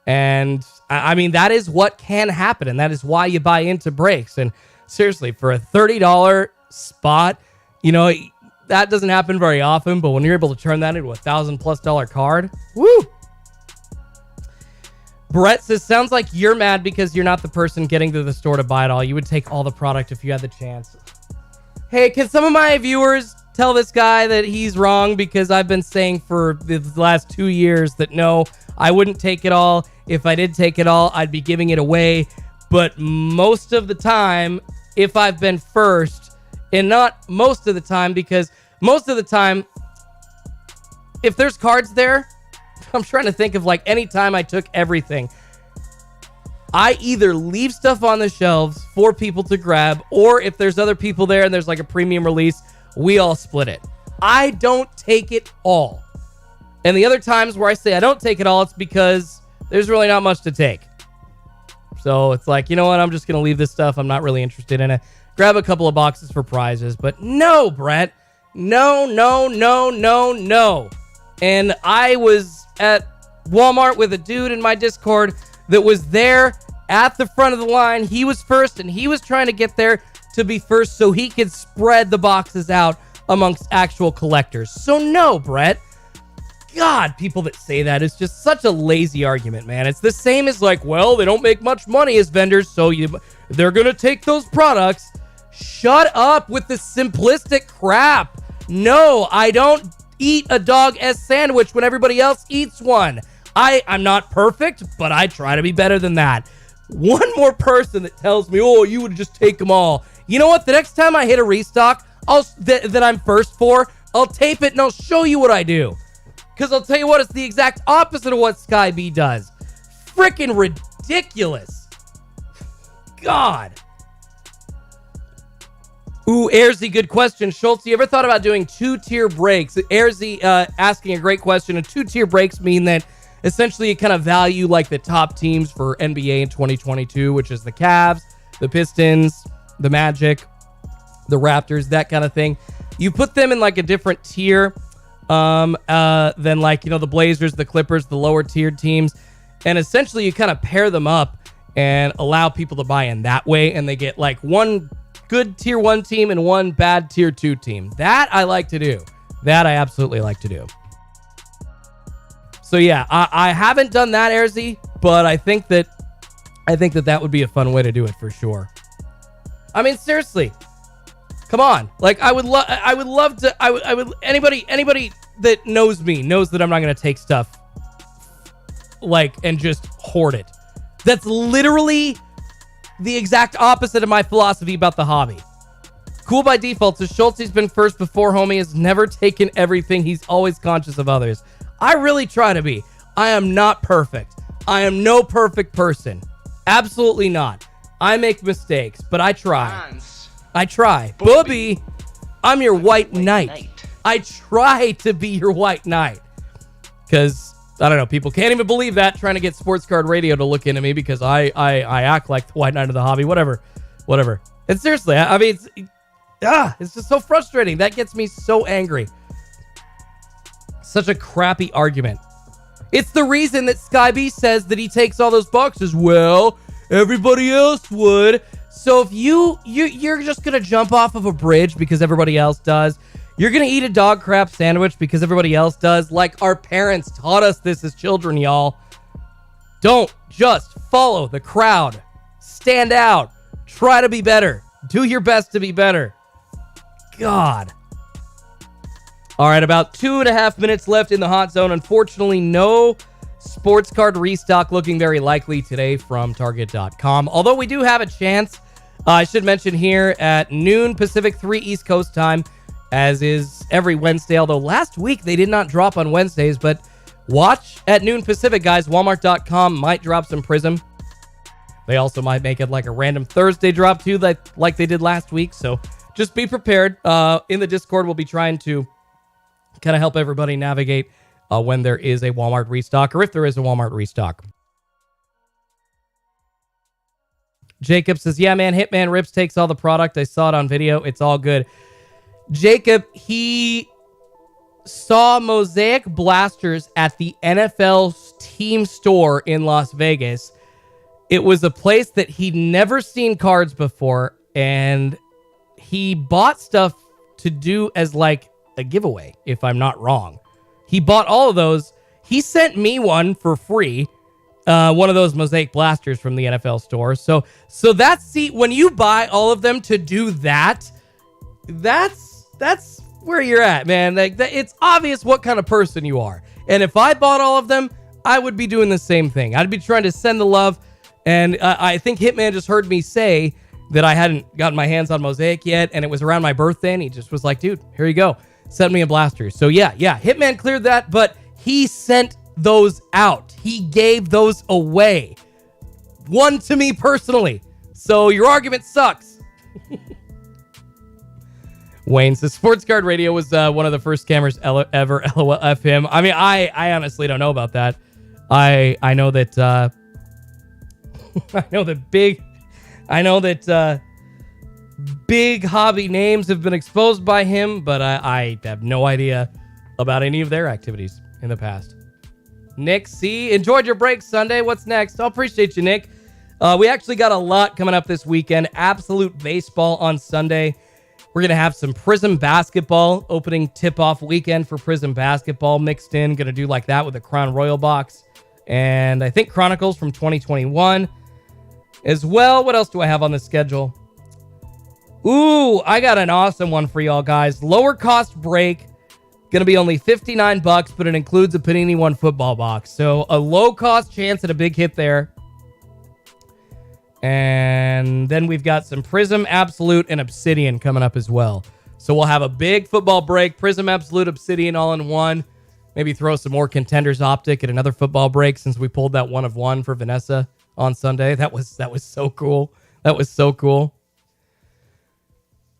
And I mean, that is what can happen, and that is why you buy into breaks. And seriously, for a $30 spot, that doesn't happen very often, but when you're able to turn that into a $1,000+ card, woo! Brett says, sounds like you're mad because you're not the person getting to the store to buy it all. You would take all the product if you had the chance. Hey, can some of my viewers tell this guy that he's wrong? Because I've been saying for the last 2 years that no, I wouldn't take it all. If I did take it all, I'd be giving it away. But most of the time, if I've been first, and not most of the time, because most of the time, if there's cards there, I'm trying to think of like any time I took everything. I either leave stuff on the shelves for people to grab, or if there's other people there and there's like a premium release, we all split it. I don't take it all. And the other times where I say I don't take it all, it's because there's really not much to take. So it's like, you know what? I'm just going to leave this stuff. I'm not really interested in it. Grab a couple of boxes for prizes. But no, Brett. No. And I was at Walmart with a dude in my Discord that was there at the front of the line. He was first, and he was trying to get there to be first so he could spread the boxes out amongst actual collectors. So no, Brett. God, people that say that is just such a lazy argument, man. It's the same as like, well, they don't make much money as vendors, so they're going to take those products. Shut up with the simplistic crap. No, I don't eat a dog as sandwich when everybody else eats one. I'm not perfect, but I try to be better than that. one more person that tells me, oh, you would just take them all. You know what? The next time I hit a restock that I'm first for, I'll tape it and I'll show you what I do. Because I'll tell you what, it's the exact opposite of what Sky B does. Freaking ridiculous. God. Ooh, Airzy, good question. Schultz, you ever thought about doing 2-tier breaks? Airzy asking a great question. And 2-tier breaks mean that essentially you kind of value like the top teams for NBA in 2022, which is the Cavs, the Pistons, the Magic, the Raptors, that kind of thing. You put them in like a different tier than like, the Blazers, the Clippers, the lower tiered teams. And essentially you kind of pair them up and allow people to buy in that way. And they get like one good tier 1 team and one bad tier 2 team. That I like to do. That I absolutely like to do. So yeah, I haven't done that, Airzy, but I think that would be a fun way to do it for sure. I mean, seriously, come on. Like, I would love to. Anybody that knows me knows that I'm not gonna take stuff like and just hoard it. That's literally the exact opposite of my philosophy about the hobby. Cool by default. So Schultze's been first before, homie. Has never taken everything. He's always conscious of others. I really try to be. I am not perfect. I am no perfect person. Absolutely not. I make mistakes, but I try. I try. Booby, I'm your white knight. I try to be your white knight. Because, I don't know, people can't even believe that, trying to get Sports Card Radio to look into me because I act like the white knight of the hobby. Whatever. And seriously, I mean, it's just so frustrating. That gets me so angry. Such a crappy argument. It's the reason that Sky B says that he takes all those boxes. Well, everybody else would. So if you're just going to jump off of a bridge because everybody else does. You're going to eat a dog crap sandwich because everybody else does. Like our parents taught us this as children, y'all. Don't just follow the crowd. Stand out. Try to be better. Do your best to be better. God. All right, about 2.5 minutes left in the hot zone. Unfortunately, no sports card restock looking very likely today from Target.com. Although we do have a chance, I should mention here at noon Pacific, 3 East Coast time, as is every Wednesday. Although last week they did not drop on Wednesdays, but watch at noon Pacific, guys. Walmart.com might drop some Prizm. They also might make it like a random Thursday drop too, like they did last week. So just be prepared. In the Discord, we'll be trying to kind of help everybody navigate when there is a Walmart restock, or if there is a Walmart restock. Jacob says, yeah, man, Hitman Rips takes all the product. I saw it on video. It's all good. Jacob, he saw Mosaic Blasters at the NFL team store in Las Vegas. It was a place that he'd never seen cards before, and he bought stuff to do as like a giveaway, if I'm not wrong. He bought all of those. He sent me one for free, one of those Mosaic Blasters from the NFL store. So that's, when you buy all of them to do that, that's where you're at, man. Like, it's obvious what kind of person you are. And if I bought all of them, I would be doing the same thing. I'd be trying to send the love. And I think Hitman just heard me say that I hadn't gotten my hands on Mosaic yet, and it was around my birthday, and he just was like, dude, here you go. Send me a blaster. So yeah, Hitman cleared that, but he sent those out. He gave those away. One to me personally. So your argument sucks. Wayne says, Sports Card Radio was one of the first scammers ever. LOF him. I mean, I honestly don't know about that. I know that I know that big hobby names have been exposed by him, but I have no idea about any of their activities in the past. Nick C, enjoyed your break Sunday. What's next? I appreciate you, Nick. We actually got a lot coming up this weekend. Absolute baseball on Sunday. We're going to have some Prizm Basketball, opening tip-off weekend for Prizm Basketball mixed in. Going to do like that with the Crown Royal box. And I think Chronicles from 2021 as well. What else do I have on the schedule? Ooh, I got an awesome one for y'all guys. Lower cost break. Going to be only $59, but it includes a Panini One football box. So a low cost chance at a big hit there. And then we've got some Prizm Absolute and Obsidian coming up as well. So we'll have a big football break, Prizm Absolute, Obsidian all in one. Maybe throw some more Contenders Optic at another football break since we pulled that 1 of 1 for Vanessa on Sunday. That was so cool. That was so cool.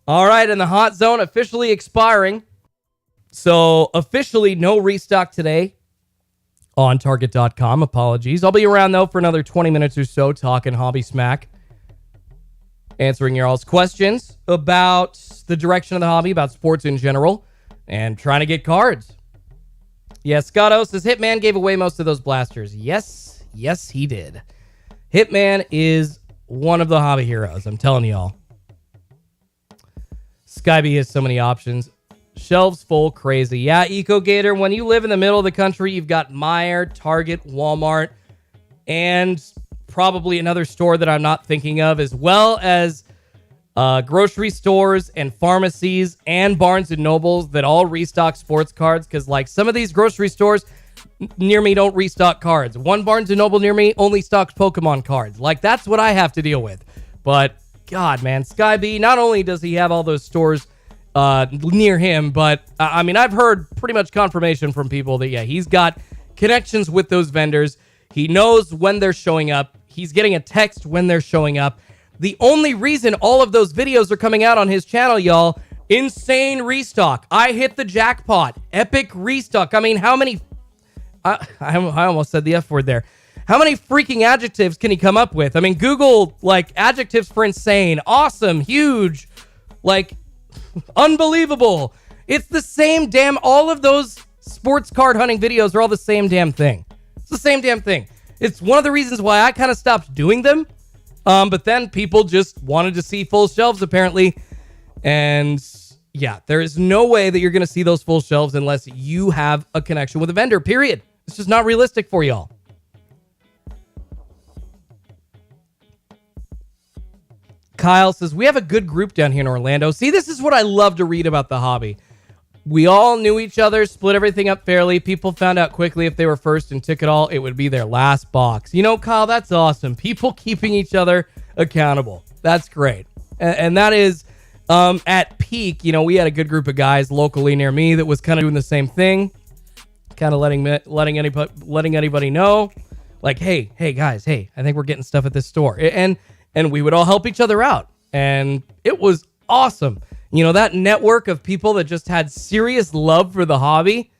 All right, and the hot zone officially expiring. So officially no restock today on Target.com. Apologies. I'll be around, though, for another 20 minutes or so talking hobby smack, answering your all's questions about the direction of the hobby, about sports in general, and trying to get cards. Yes, Scotto says Hitman gave away most of those blasters. Yes, he did. Hitman is one of the hobby heroes, I'm telling y'all. Skybee has so many options. Shelves full, crazy. Yeah, EcoGator, when you live in the middle of the country, you've got Meijer, Target, Walmart, and probably another store that I'm not thinking of, as well as grocery stores and pharmacies and Barnes & Nobles that all restock sports cards, because like some of these grocery stores near me don't restock cards. One Barnes & Noble near me only stocks Pokemon cards. Like, that's what I have to deal with. But, God, man, Skybee, not only does he have all those stores near him, but, I mean, I've heard pretty much confirmation from people that, yeah, he's got connections with those vendors. He knows when they're showing up. He's getting a text when they're showing up. The only reason all of those videos are coming out on his channel, y'all, insane restock. I hit the jackpot. Epic restock. I mean, how many... I almost said the F word there. How many freaking adjectives can he come up with? I mean, Google, like, adjectives for insane, awesome, huge, like, unbelievable. It's the same damn... All of those sports card hunting videos are all the same damn thing. It's the same damn thing. It's one of the reasons why I kind of stopped doing them. But then people just wanted to see full shelves, apparently. And yeah, there is no way that you're going to see those full shelves unless you have a connection with a vendor, period. It's just not realistic for y'all. Kyle says, we have a good group down here in Orlando. See, this is what I love to read about the hobby. We all knew each other, split everything up fairly. People found out quickly if they were first and took it all, it would be their last box. You know, Kyle, that's awesome. People keeping each other accountable. That's great. And that is at peak. You know, we had a good group of guys locally near me that was kind of doing the same thing, kind of letting anybody know, like, hey guys, hey, I think we're getting stuff at this store, and we would all help each other out, and it was awesome. You know, that network of people that just had serious love for the hobby,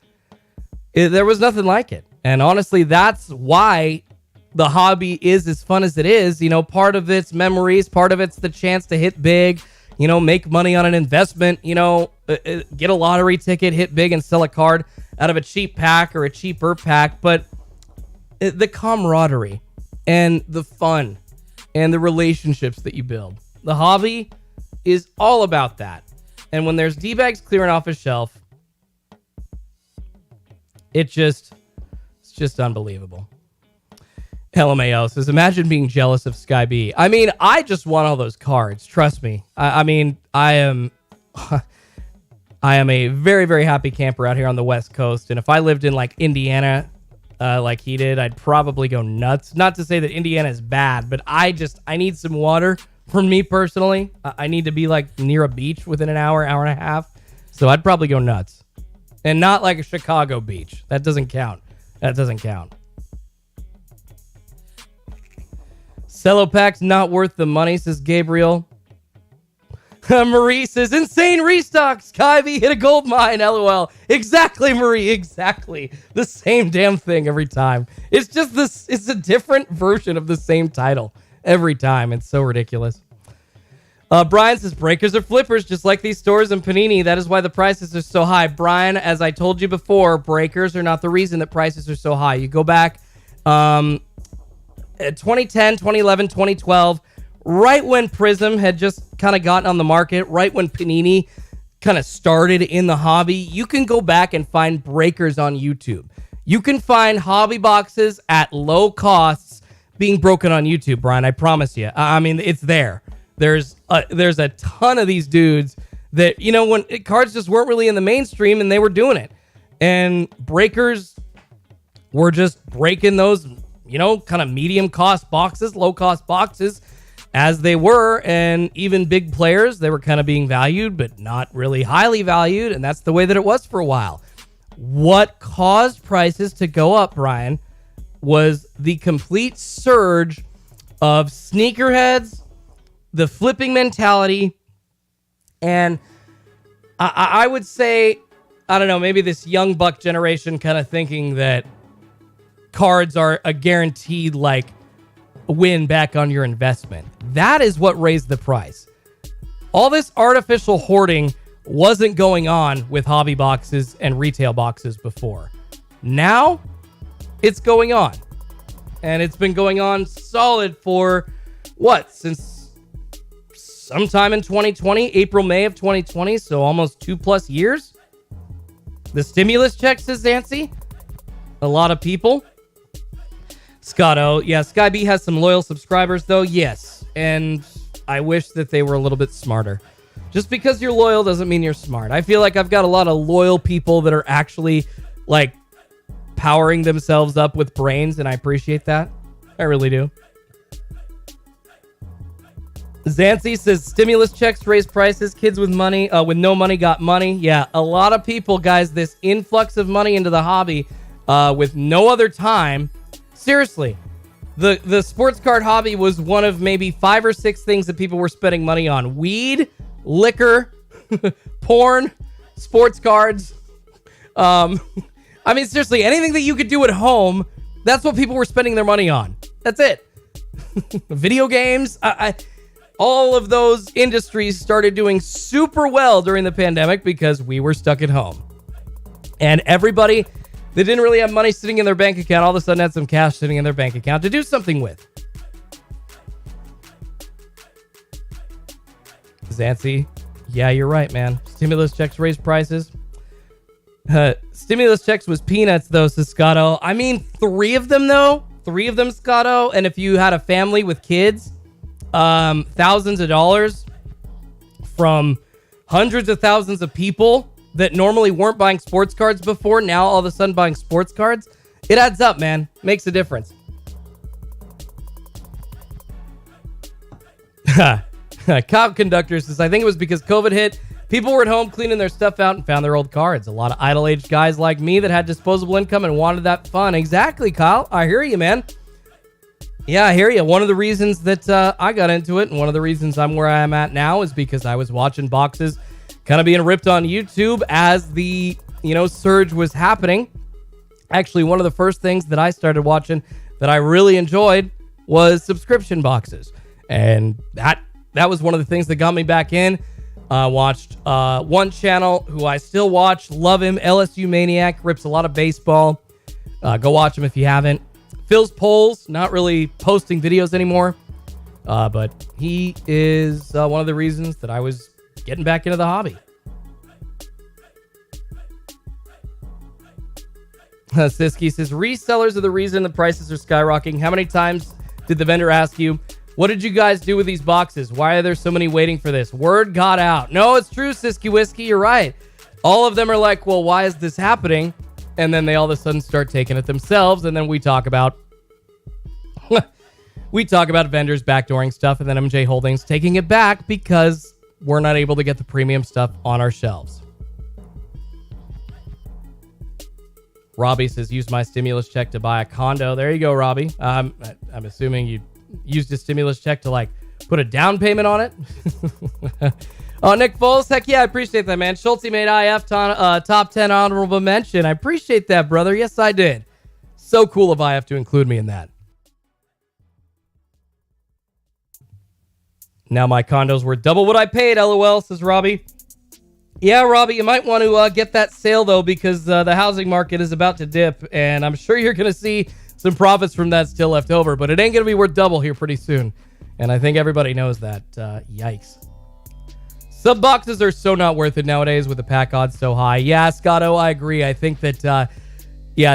there was nothing like it. And honestly, that's why the hobby is as fun as it is. You know, part of it's memories, part of it's the chance to hit big, you know, make money on an investment, you know, get a lottery ticket, hit big and sell a card out of a cheap pack or a cheaper pack. But the camaraderie and the fun and the relationships that you build. The hobby is all about that. And when there's D-bags clearing off a shelf, it's just unbelievable. LMAO says, imagine being jealous of Skybee. I mean, I just want all those cards. Trust me. I mean, I am a very, very happy camper out here on the West Coast. And if I lived in like Indiana, like he did, I'd probably go nuts. Not to say that Indiana is bad, but I need some water. For me personally, I need to be like near a beach within an hour and a half. So I'd probably go nuts. And not like a Chicago beach. That doesn't count. Cello packs not worth the money, says Gabriel. Marie says, insane restock. Skybee hit a gold mine, LOL. Exactly, Marie, exactly. The same damn thing every time. It's just this, it's a different version of the same title every time. It's so ridiculous. Brian says, breakers are flippers, just like these stores in Panini. That is why the prices are so high. Brian, as I told you before, breakers are not the reason that prices are so high. You go back 2010, 2011, 2012, right when Prizm had just kind of gotten on the market, right when Panini kind of started in the hobby, you can go back and find breakers on YouTube. You can find hobby boxes at low costs being broken on YouTube, Brian. I promise you. I mean, it's there. There's a ton of these dudes that, you know, when cards just weren't really in the mainstream and they were doing it. And breakers were just breaking those, you know, kind of medium cost boxes, low cost boxes. as they were, and even big players, they were kind of being valued, but not really highly valued, and that's the way that it was for a while. What caused prices to go up, Brian, was the complete surge of sneakerheads, the flipping mentality, and I would say, I don't know, maybe this young buck generation kind of thinking that cards are a guaranteed, like, win back on your investment. That is what raised the price. All this artificial hoarding wasn't going on with hobby boxes and retail boxes before. Now, it's going on. And it's been going on solid for, since sometime in 2020, April, May of 2020, so almost 2+ years. The stimulus check, says Zancy. A lot of people. Scotto, yeah, Sky B has some loyal subscribers, though, yes. And I wish that they were a little bit smarter. Just because you're loyal doesn't mean you're smart. I feel like I've got a lot of loyal people that are actually, like, powering themselves up with brains, and I appreciate that. I really do. Zancy says stimulus checks raise prices. Kids with money, with no money got money. Yeah, a lot of people, guys, this influx of money into the hobby with no other time. Seriously, the sports card hobby was one of maybe 5 or 6 things that people were spending money on. Weed, liquor, porn, sports cards. I mean, seriously, anything that you could do at home, that's what people were spending their money on. That's it. Video games. All of those industries started doing super well during the pandemic because we were stuck at home. And everybody that didn't really have money sitting in their bank account all of a sudden had some cash sitting in their bank account to do something with. Zancy, yeah, you're right, man. Stimulus checks raised prices. Stimulus checks was peanuts, though, says Scotto. I mean, 3 of them, though. 3 of them, Scotto. And if you had a family with kids, thousands of dollars from hundreds of thousands of people that normally weren't buying sports cards before, now all of a sudden buying sports cards. It adds up, man. Makes a difference. Cop Conductor says, I think it was because COVID hit. People were at home cleaning their stuff out and found their old cards. A lot of idle-aged guys like me that had disposable income and wanted that fun. Exactly, Kyle. I hear you, man. Yeah, I hear you. One of the reasons that I got into it and one of the reasons I'm where I am at now is because I was watching boxes kind of being ripped on YouTube as the, surge was happening. Actually, one of the first things that I started watching that I really enjoyed was subscription boxes. And that was one of the things that got me back in. Watched one channel who I still watch, love him, LSU Maniac, rips a lot of baseball. Go watch him if you haven't. Phil's Polls, not really posting videos anymore, but he is one of the reasons that I was getting back into the hobby. Siski says, resellers are the reason the prices are skyrocketing. How many times did the vendor ask you, what did you guys do with these boxes? Why are there so many waiting for this? Word got out. No, it's true, Siski Whiskey. You're right. All of them are like, well, why is this happening? And then they all of a sudden start taking it themselves. And then we talk about vendors backdooring stuff, and then MJ Holdings taking it back because we're not able to get the premium stuff on our shelves. Robbie says, use my stimulus check to buy a condo. There you go, Robbie. I'm assuming you used a stimulus check to, like, put a down payment on it. Oh, Nick Foles, heck yeah, I appreciate that, man. Schulte made IF top 10 honorable mention. I appreciate that, brother. Yes, I did. So cool of IF to include me in that. Now my condo's worth double what I paid, LOL, says Robbie. Yeah, Robbie, you might want to get that sale, though, because the housing market is about to dip, and I'm sure you're going to see some profits from that still left over, but it ain't going to be worth double here pretty soon, and I think everybody knows that. Yikes. Sub boxes are so not worth it nowadays with the pack odds so high. Yeah, Scotto, I agree. I think that,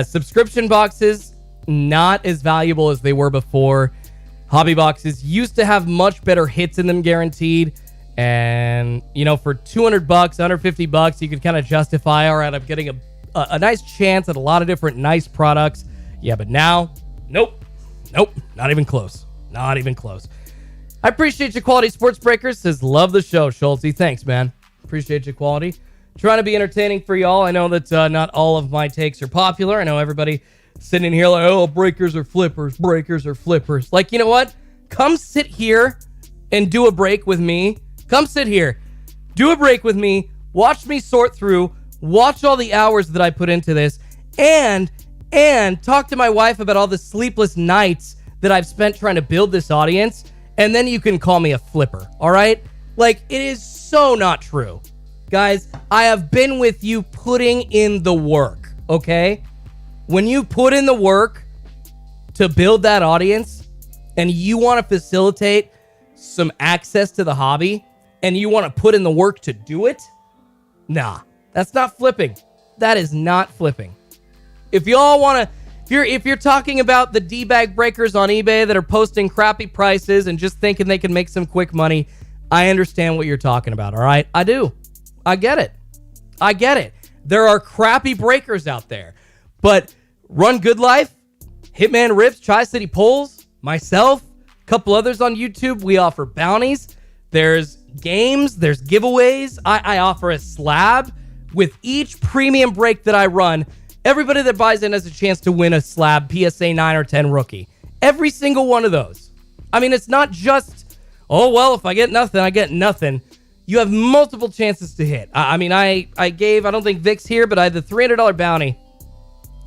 subscription boxes, not as valuable as they were before. Hobby boxes used to have much better hits in them guaranteed. And, for $200, $150, you could kind of justify, all right, I'm getting a nice chance at a lot of different nice products. Yeah, but now, nope, not even close. Not even close. I appreciate you, Quality Sports Breakers. Says, love the show, Schulte. Thanks, man. Appreciate you, Quality. Trying to be entertaining for y'all. I know that not all of my takes are popular. I know everybody sitting here like, oh, breakers are flippers. Breakers are flippers. Like, you know what? Come sit here and do a break with me. Come sit here. Do a break with me. Watch me sort through. Watch all the hours that I put into this. And talk to my wife about all the sleepless nights that I've spent trying to build this audience. And then you can call me a flipper. All right? Like, it is so not true. Guys, I have been with you putting in the work, okay? When you put in the work to build that audience and you want to facilitate some access to the hobby and you want to put in the work to do it, nah, that's not flipping. That is not flipping. If y'all want to, if you're talking about the D-bag breakers on eBay that are posting crappy prices and just thinking they can make some quick money, I understand what you're talking about, all right? I do. I get it. There are crappy breakers out there. But Run Good Life, Hitman Rips, Tri-City Pulls, myself, a couple others on YouTube, we offer bounties. There's games, there's giveaways. I offer a slab. With each premium break that I run, everybody that buys in has a chance to win a slab PSA 9 or 10 rookie. Every single one of those. I mean, it's not just, oh, well, if I get nothing, I get nothing. You have multiple chances to hit. I mean, I gave, I don't think Vic's here, but I had the $300 bounty.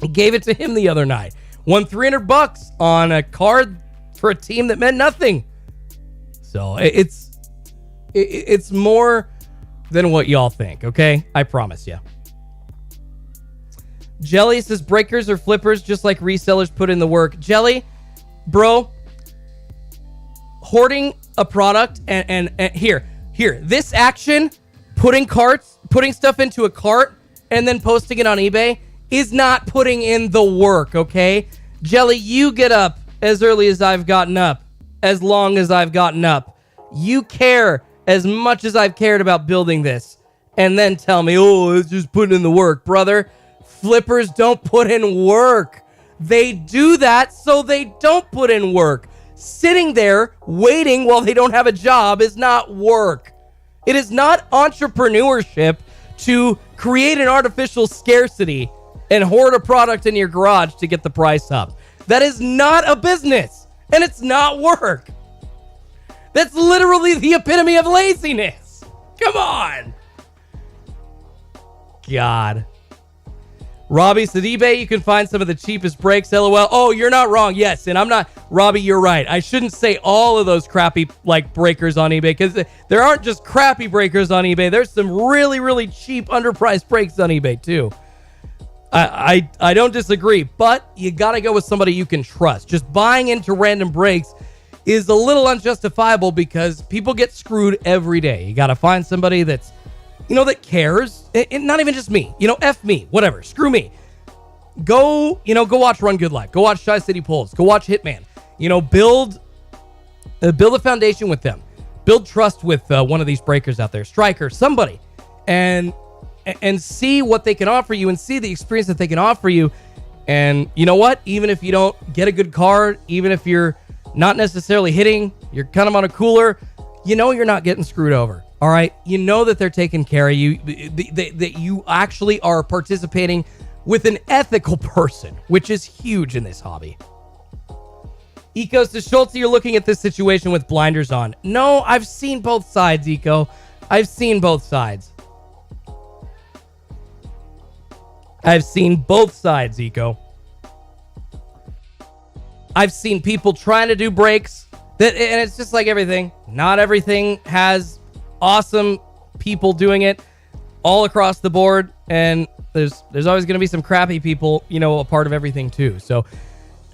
I gave it to him the other night. Won $300 on a card for a team that meant nothing. So it's more than what y'all think, okay? I promise you. Jelly says breakers or flippers, just like resellers put in the work. Jelly, bro, hoarding a product and here, this action, putting stuff into a cart and then posting it on eBay is not putting in the work, okay? Jelly, you get up as early as I've gotten up, as long as I've gotten up. You care as much as I've cared about building this, and then tell me, oh, it's just putting in the work. Brother, flippers don't put in work. They do that so they don't put in work. Sitting there waiting while they don't have a job is not work. It is not entrepreneurship to create an artificial scarcity and hoard a product in your garage to get the price up. That is not a business, and it's not work. That's literally the epitome of laziness. Come on. God. Robbie said, eBay, you can find some of the cheapest breaks, LOL. Oh, you're not wrong. Yes, and I'm not. Robbie, you're right. I shouldn't say all of those crappy breakers on eBay, because there aren't just crappy breakers on eBay. There's some really, really cheap, underpriced breaks on eBay, too. I don't disagree, but you got to go with somebody you can trust. Just buying into random breaks is a little unjustifiable because people get screwed every day. You got to find somebody that's, that cares. Not even just me. F me. Whatever. Screw me. Go watch Run Good Life. Go watch Tri-City Pulls. Go watch Hitman. Build a foundation with them. Build trust with one of these breakers out there. Striker, somebody. And see what they can offer you and see the experience that they can offer you. And you know what? Even if you don't get a good card, even if you're not necessarily hitting, you're kind of on a cooler, you're not getting screwed over. All right? You know that they're taking care of you, that you actually are participating with an ethical person, which is huge in this hobby. Eco says, Schulte, you're looking at this situation with blinders on. No, I've seen both sides, Eco. I've seen both sides. I've seen both sides, Eco. I've seen people trying to do breaks, and it's just like everything. Not everything has awesome people doing it all across the board, and there's always going to be some crappy people, a part of everything too. So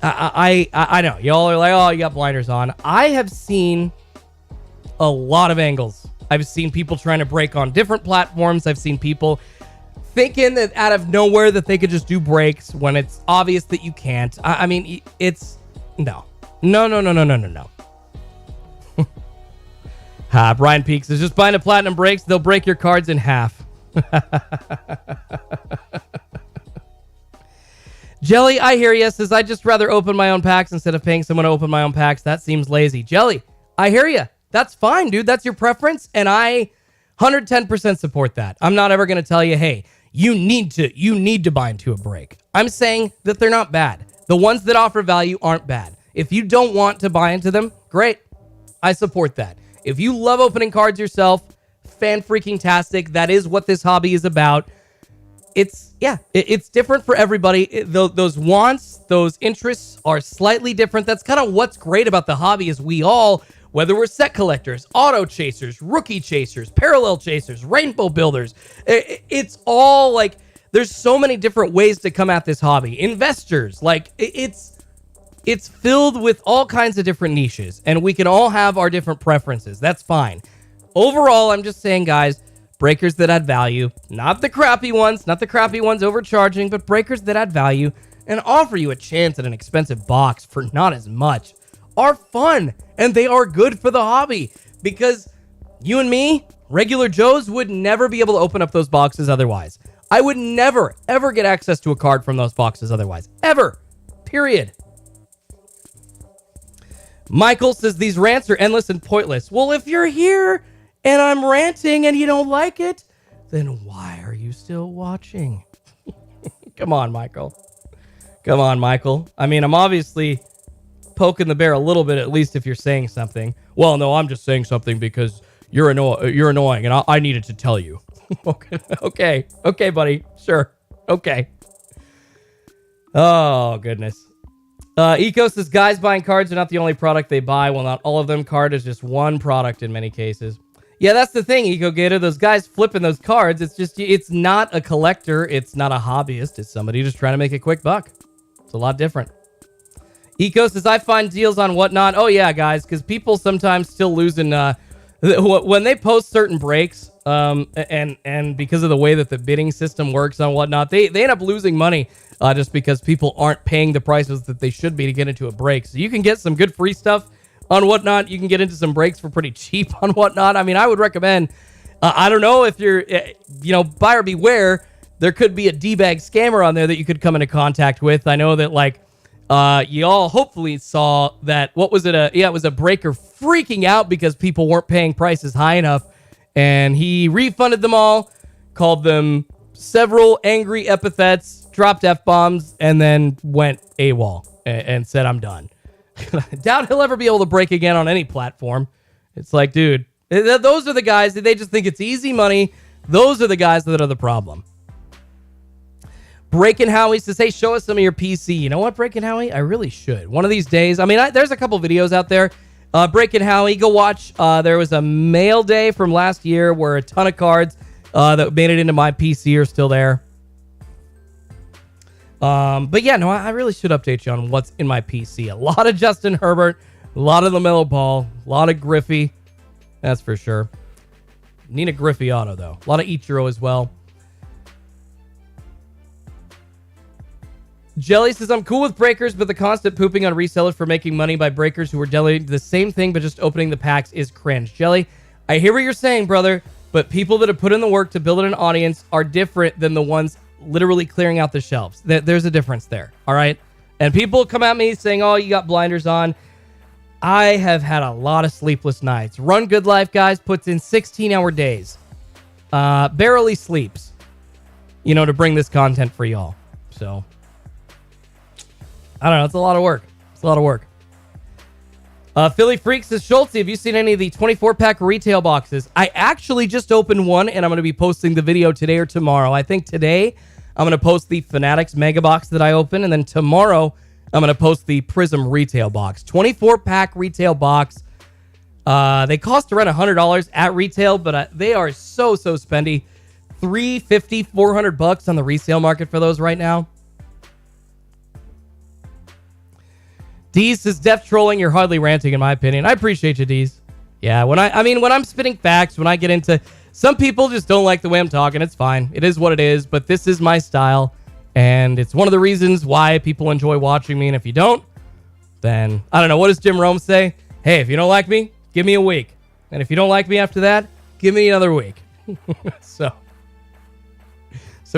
I know y'all are like, oh, you got blinders on. I have seen a lot of angles. I've seen people trying to break on different platforms. I've seen people thinking that out of nowhere that they could just do breaks when it's obvious that you can't. I mean, it's no. Brian Peaks is just buying a platinum breaks. They'll break your cards in half. Jelly, I hear you. Says, I'd just rather open my own packs instead of paying someone to open my own packs. That seems lazy. Jelly, I hear you. That's fine, dude. That's your preference, and I 110% support that. I'm not ever going to tell you, hey, you need to buy into a break. I'm saying that they're not bad. The ones that offer value aren't bad. If you don't want to buy into them, great. I support that. If you love opening cards yourself, fan-freaking-tastic. That is what this hobby is about. It's different for everybody. Those wants, those interests are slightly different. That's kind of what's great about the hobby is we all, whether we're set collectors, auto chasers, rookie chasers, parallel chasers, rainbow builders, it's all like, there's so many different ways to come at this hobby. Investors, like it's filled with all kinds of different niches, and we can all have our different preferences. That's fine. Overall, I'm just saying, guys, breakers that add value, not the crappy ones overcharging, but breakers that add value and offer you a chance at an expensive box for not as much are fun, and they are good for the hobby, because you and me, regular Joes, would never be able to open up those boxes otherwise. I would never, ever get access to a card from those boxes otherwise. Ever. Period. Michael says, these rants are endless and pointless. Well, if you're here and I'm ranting and you don't like it, then why are you still watching? Come on, Michael. Come on, Michael. I mean, I'm obviously poking the bear a little bit, at least if you're saying something. Well, no, I'm just saying something because you're annoying, and I needed to tell you. Okay, buddy. Sure. Okay. Oh, goodness. Eco says, guys buying cards are not the only product they buy. Well, not all of them. Card is just one product in many cases. Yeah, that's the thing, Eco Gator. Those guys flipping those cards, it's not a collector. It's not a hobbyist. It's somebody just trying to make a quick buck. It's a lot different. Eco says, I find deals on whatnot. Oh, yeah, guys, because people sometimes still losing... when they post certain breaks, and because of the way that the bidding system works on whatnot, they end up losing money just because people aren't paying the prices that they should be to get into a break. So you can get some good free stuff on whatnot. You can get into some breaks for pretty cheap on whatnot. I mean, I would recommend, I don't know if you're, buyer beware. There could be a D-bag scammer on there that you could come into contact with. I know that, like, you all hopefully saw that, what was it? It was a breaker freaking out because people weren't paying prices high enough, and he refunded them all, called them several angry epithets, dropped F-bombs, and then went AWOL and said, I'm done. Doubt he'll ever be able to break again on any platform. It's like, dude, those are the guys that they just think it's easy money. Those are the guys that are the problem. Breaking Howie says, hey, show us some of your PC. You know what, Breaking Howie? I really should. One of these days. I mean, there's a couple videos out there. Breaking Howie, go watch. There was a mail day from last year where a ton of cards that made it into my PC are still there. But yeah, no, I really should update you on what's in my PC. A lot of Justin Herbert, a lot of LaMelo Ball, a lot of Griffey. That's for sure. Need a Griffey auto, though. A lot of Ichiro as well. Jelly says, I'm cool with breakers, but the constant pooping on resellers for making money by breakers who are delegating the same thing but just opening the packs is cringe. Jelly, I hear what you're saying, brother, but people that have put in the work to build an audience are different than the ones literally clearing out the shelves. There's a difference there, all right? And people come at me saying, oh, you got blinders on. I have had a lot of sleepless nights. Run Good Life, guys, puts in 16-hour days. Barely sleeps, to bring this content for y'all. So... I don't know. It's a lot of work. It's a lot of work. Philly Freak says, Schultz, have you seen any of the 24-pack retail boxes? I actually just opened one, and I'm going to be posting the video today or tomorrow. I think today I'm going to post the Fanatics Mega Box that I opened, and then tomorrow I'm going to post the Prizm retail box. 24-pack retail box. They cost around $100 at retail, but they are so spendy. $350, $400 on the resale market for those right now. Deez says, Def trolling, you're hardly ranting, in my opinion. I appreciate you, Deez. Yeah, when I'm spitting facts, when I get into... Some people just don't like the way I'm talking. It's fine. It is what it is, but this is my style, and it's one of the reasons why people enjoy watching me, and if you don't, then... I don't know, what does Jim Rome say? Hey, if you don't like me, give me a week. And if you don't like me after that, give me another week. So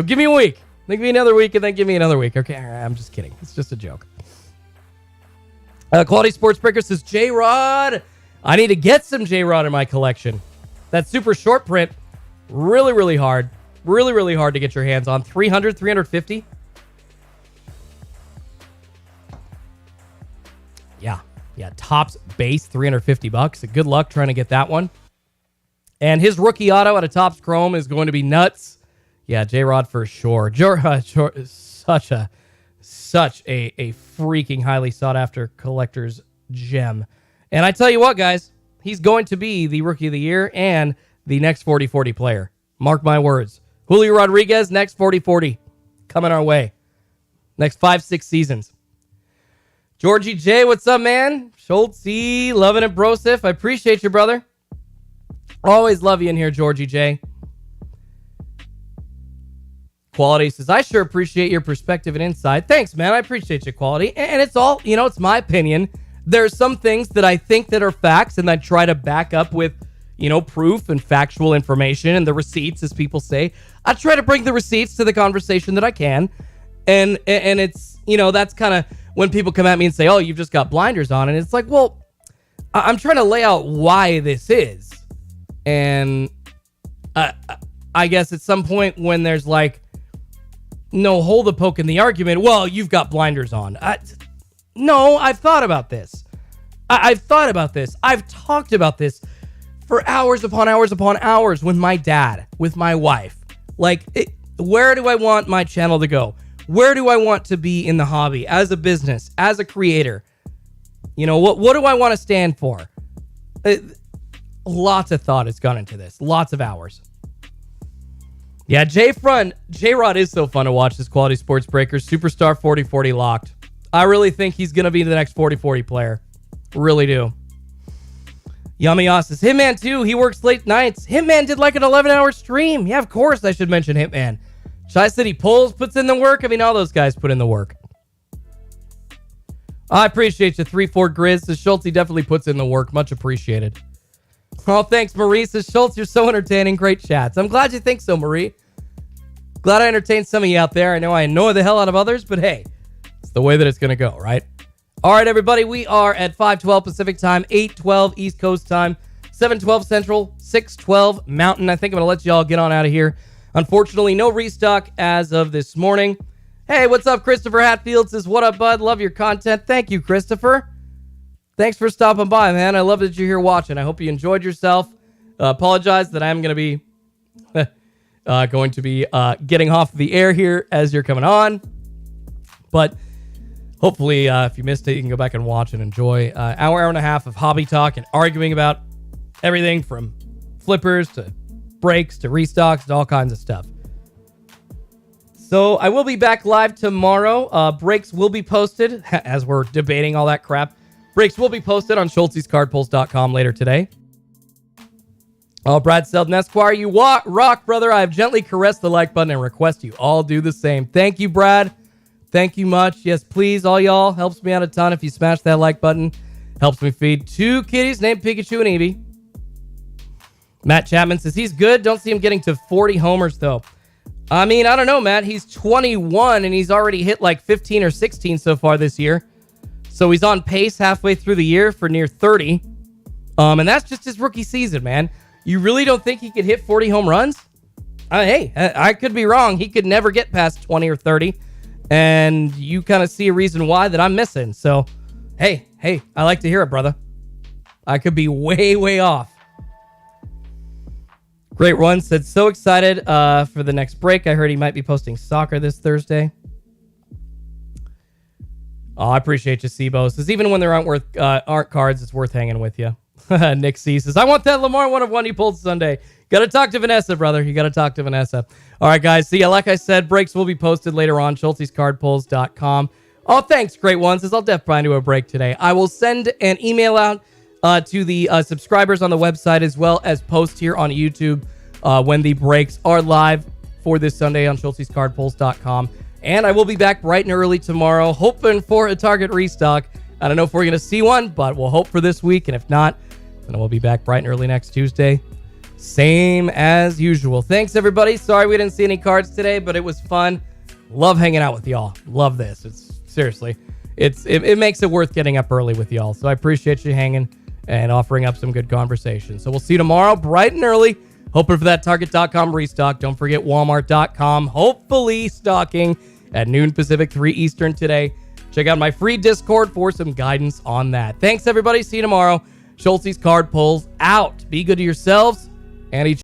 give me a week. Then give me another week, and then give me another week. Okay, all right, I'm just kidding. It's just a joke. Quality Sports Breaker says, J-Rod, I need to get some J-Rod in my collection. That super short print, really, really hard. Really, really hard to get your hands on. 300, 350. Yeah, Topps base, $350. Good luck trying to get that one. And his rookie auto out of Topps Chrome is going to be nuts. Yeah, J-Rod for sure. Such a freaking highly sought after collector's gem. And I tell you what, guys, he's going to be the Rookie of the Year and the next 40-40 player. Mark my words. Julio Rodriguez, next 40-40. Coming our way. Next 5-6 seasons. Georgie J, what's up, man? Schultz, loving it, brosif. I appreciate you, brother. Always love you in here, Georgie J. Quality says, I sure appreciate your perspective and insight. Thanks, man. I appreciate your Quality. And it's all, it's my opinion. There's some things that I think that are facts and I try to back up with, proof and factual information and the receipts, as people say. I try to bring the receipts to the conversation that I can. And it's, that's kind of when people come at me and say, oh, you've just got blinders on. And it's like, well, I'm trying to lay out why this is. And I guess at some point when there's like, no, hold the poke in the argument, well, you've got blinders on. No, I've thought about this. I've thought about this. I've talked about this for hours upon hours upon hours with my dad, with my wife. Like, where do I want my channel to go? Where do I want to be in the hobby as a business, as a creator? What do I want to stand for? Lots of thought has gone into this. Lots of hours. Yeah, J-Rod is so fun to watch, this Quality Sports Breakers. Superstar 40-40 locked. I really think he's going to be the next 40-40 player. Really do. Yummy says, Hitman too. He works late nights. Hitman did like an 11-hour stream. Yeah, of course I should mention Hitman. Tri-City Pulls puts in the work. I mean, all those guys put in the work. I appreciate you. 3-4 Grizz says, Schultz, he definitely puts in the work. Much appreciated. Oh, thanks, Marie. Says, Schultz, you're so entertaining. Great chats. I'm glad you think so, Marie. Glad I entertained some of you out there. I know I annoy the hell out of others, but hey, it's the way that it's going to go, right? All right, everybody. We are at 5:12 Pacific time, 8:12 East Coast time, 7:12 Central, 6:12 Mountain. I think I'm going to let you all get on out of here. Unfortunately, no restock as of this morning. Hey, what's up? Christopher Hatfield says, what up, bud? Love your content. Thank you, Christopher. Thanks for stopping by, man. I love that you're here watching. I hope you enjoyed yourself. Apologize that I'm going to be getting off the air here as you're coming on. But hopefully, if you missed it, you can go back and watch and enjoy hour and a half of hobby talk and arguing about everything from flippers to breaks to restocks to all kinds of stuff. So I will be back live tomorrow. Breaks will be posted as we're debating all that crap. Breaks will be posted on Schultz'sCardPulls.com later today. Oh, Brad Selden Esquire, you rock, brother. I have gently caressed the like button and request you all do the same. Thank you, Brad. Thank you much. Yes, please, all y'all. Helps me out a ton if you smash that like button. Helps me feed 2 kitties named Pikachu and Eevee. Matt Chapman says he's good. Don't see him getting to 40 homers, though. I mean, I don't know, Matt. He's 21, and he's already hit like 15 or 16 so far this year. So he's on pace halfway through the year for near 30. And that's just his rookie season, man. You really don't think he could hit 40 home runs? Hey, I could be wrong. He could never get past 20 or 30. And you kind of see a reason why that I'm missing. So, hey, I like to hear it, brother. I could be way, way off. Great One said, so excited for the next break. I heard he might be posting soccer this Thursday. Oh, I appreciate you, Sibo. Says, even when there aren't cards, it's worth hanging with you. Nick C says, I want that Lamar 1-of-1 you pulled Sunday. Got to talk to Vanessa, brother. You got to talk to Vanessa. All right, guys. See ya. Like I said, breaks will be posted later on, Schultz'sCardPulls.com. Oh, thanks, Great One. Says, I'll definitely do a break today. I will send an email out to the subscribers on the website as well as post here on YouTube when the breaks are live for this Sunday on Schultz'sCardPulls.com. And I will be back bright and early tomorrow, hoping for a Target restock. I don't know if we're going to see one, but we'll hope for this week. And if not, then we'll be back bright and early next Tuesday. Same as usual. Thanks, everybody. Sorry we didn't see any cards today, but it was fun. Love hanging out with y'all. Love this. It makes it worth getting up early with y'all. So I appreciate you hanging and offering up some good conversation. So we'll see you tomorrow, bright and early. Hoping for that Target.com restock. Don't forget Walmart.com, hopefully stocking at noon Pacific, 3 Eastern today. Check out my free Discord for some guidance on that. Thanks, everybody. See you tomorrow. Schultz's card pulls out. Be good to yourselves and each other.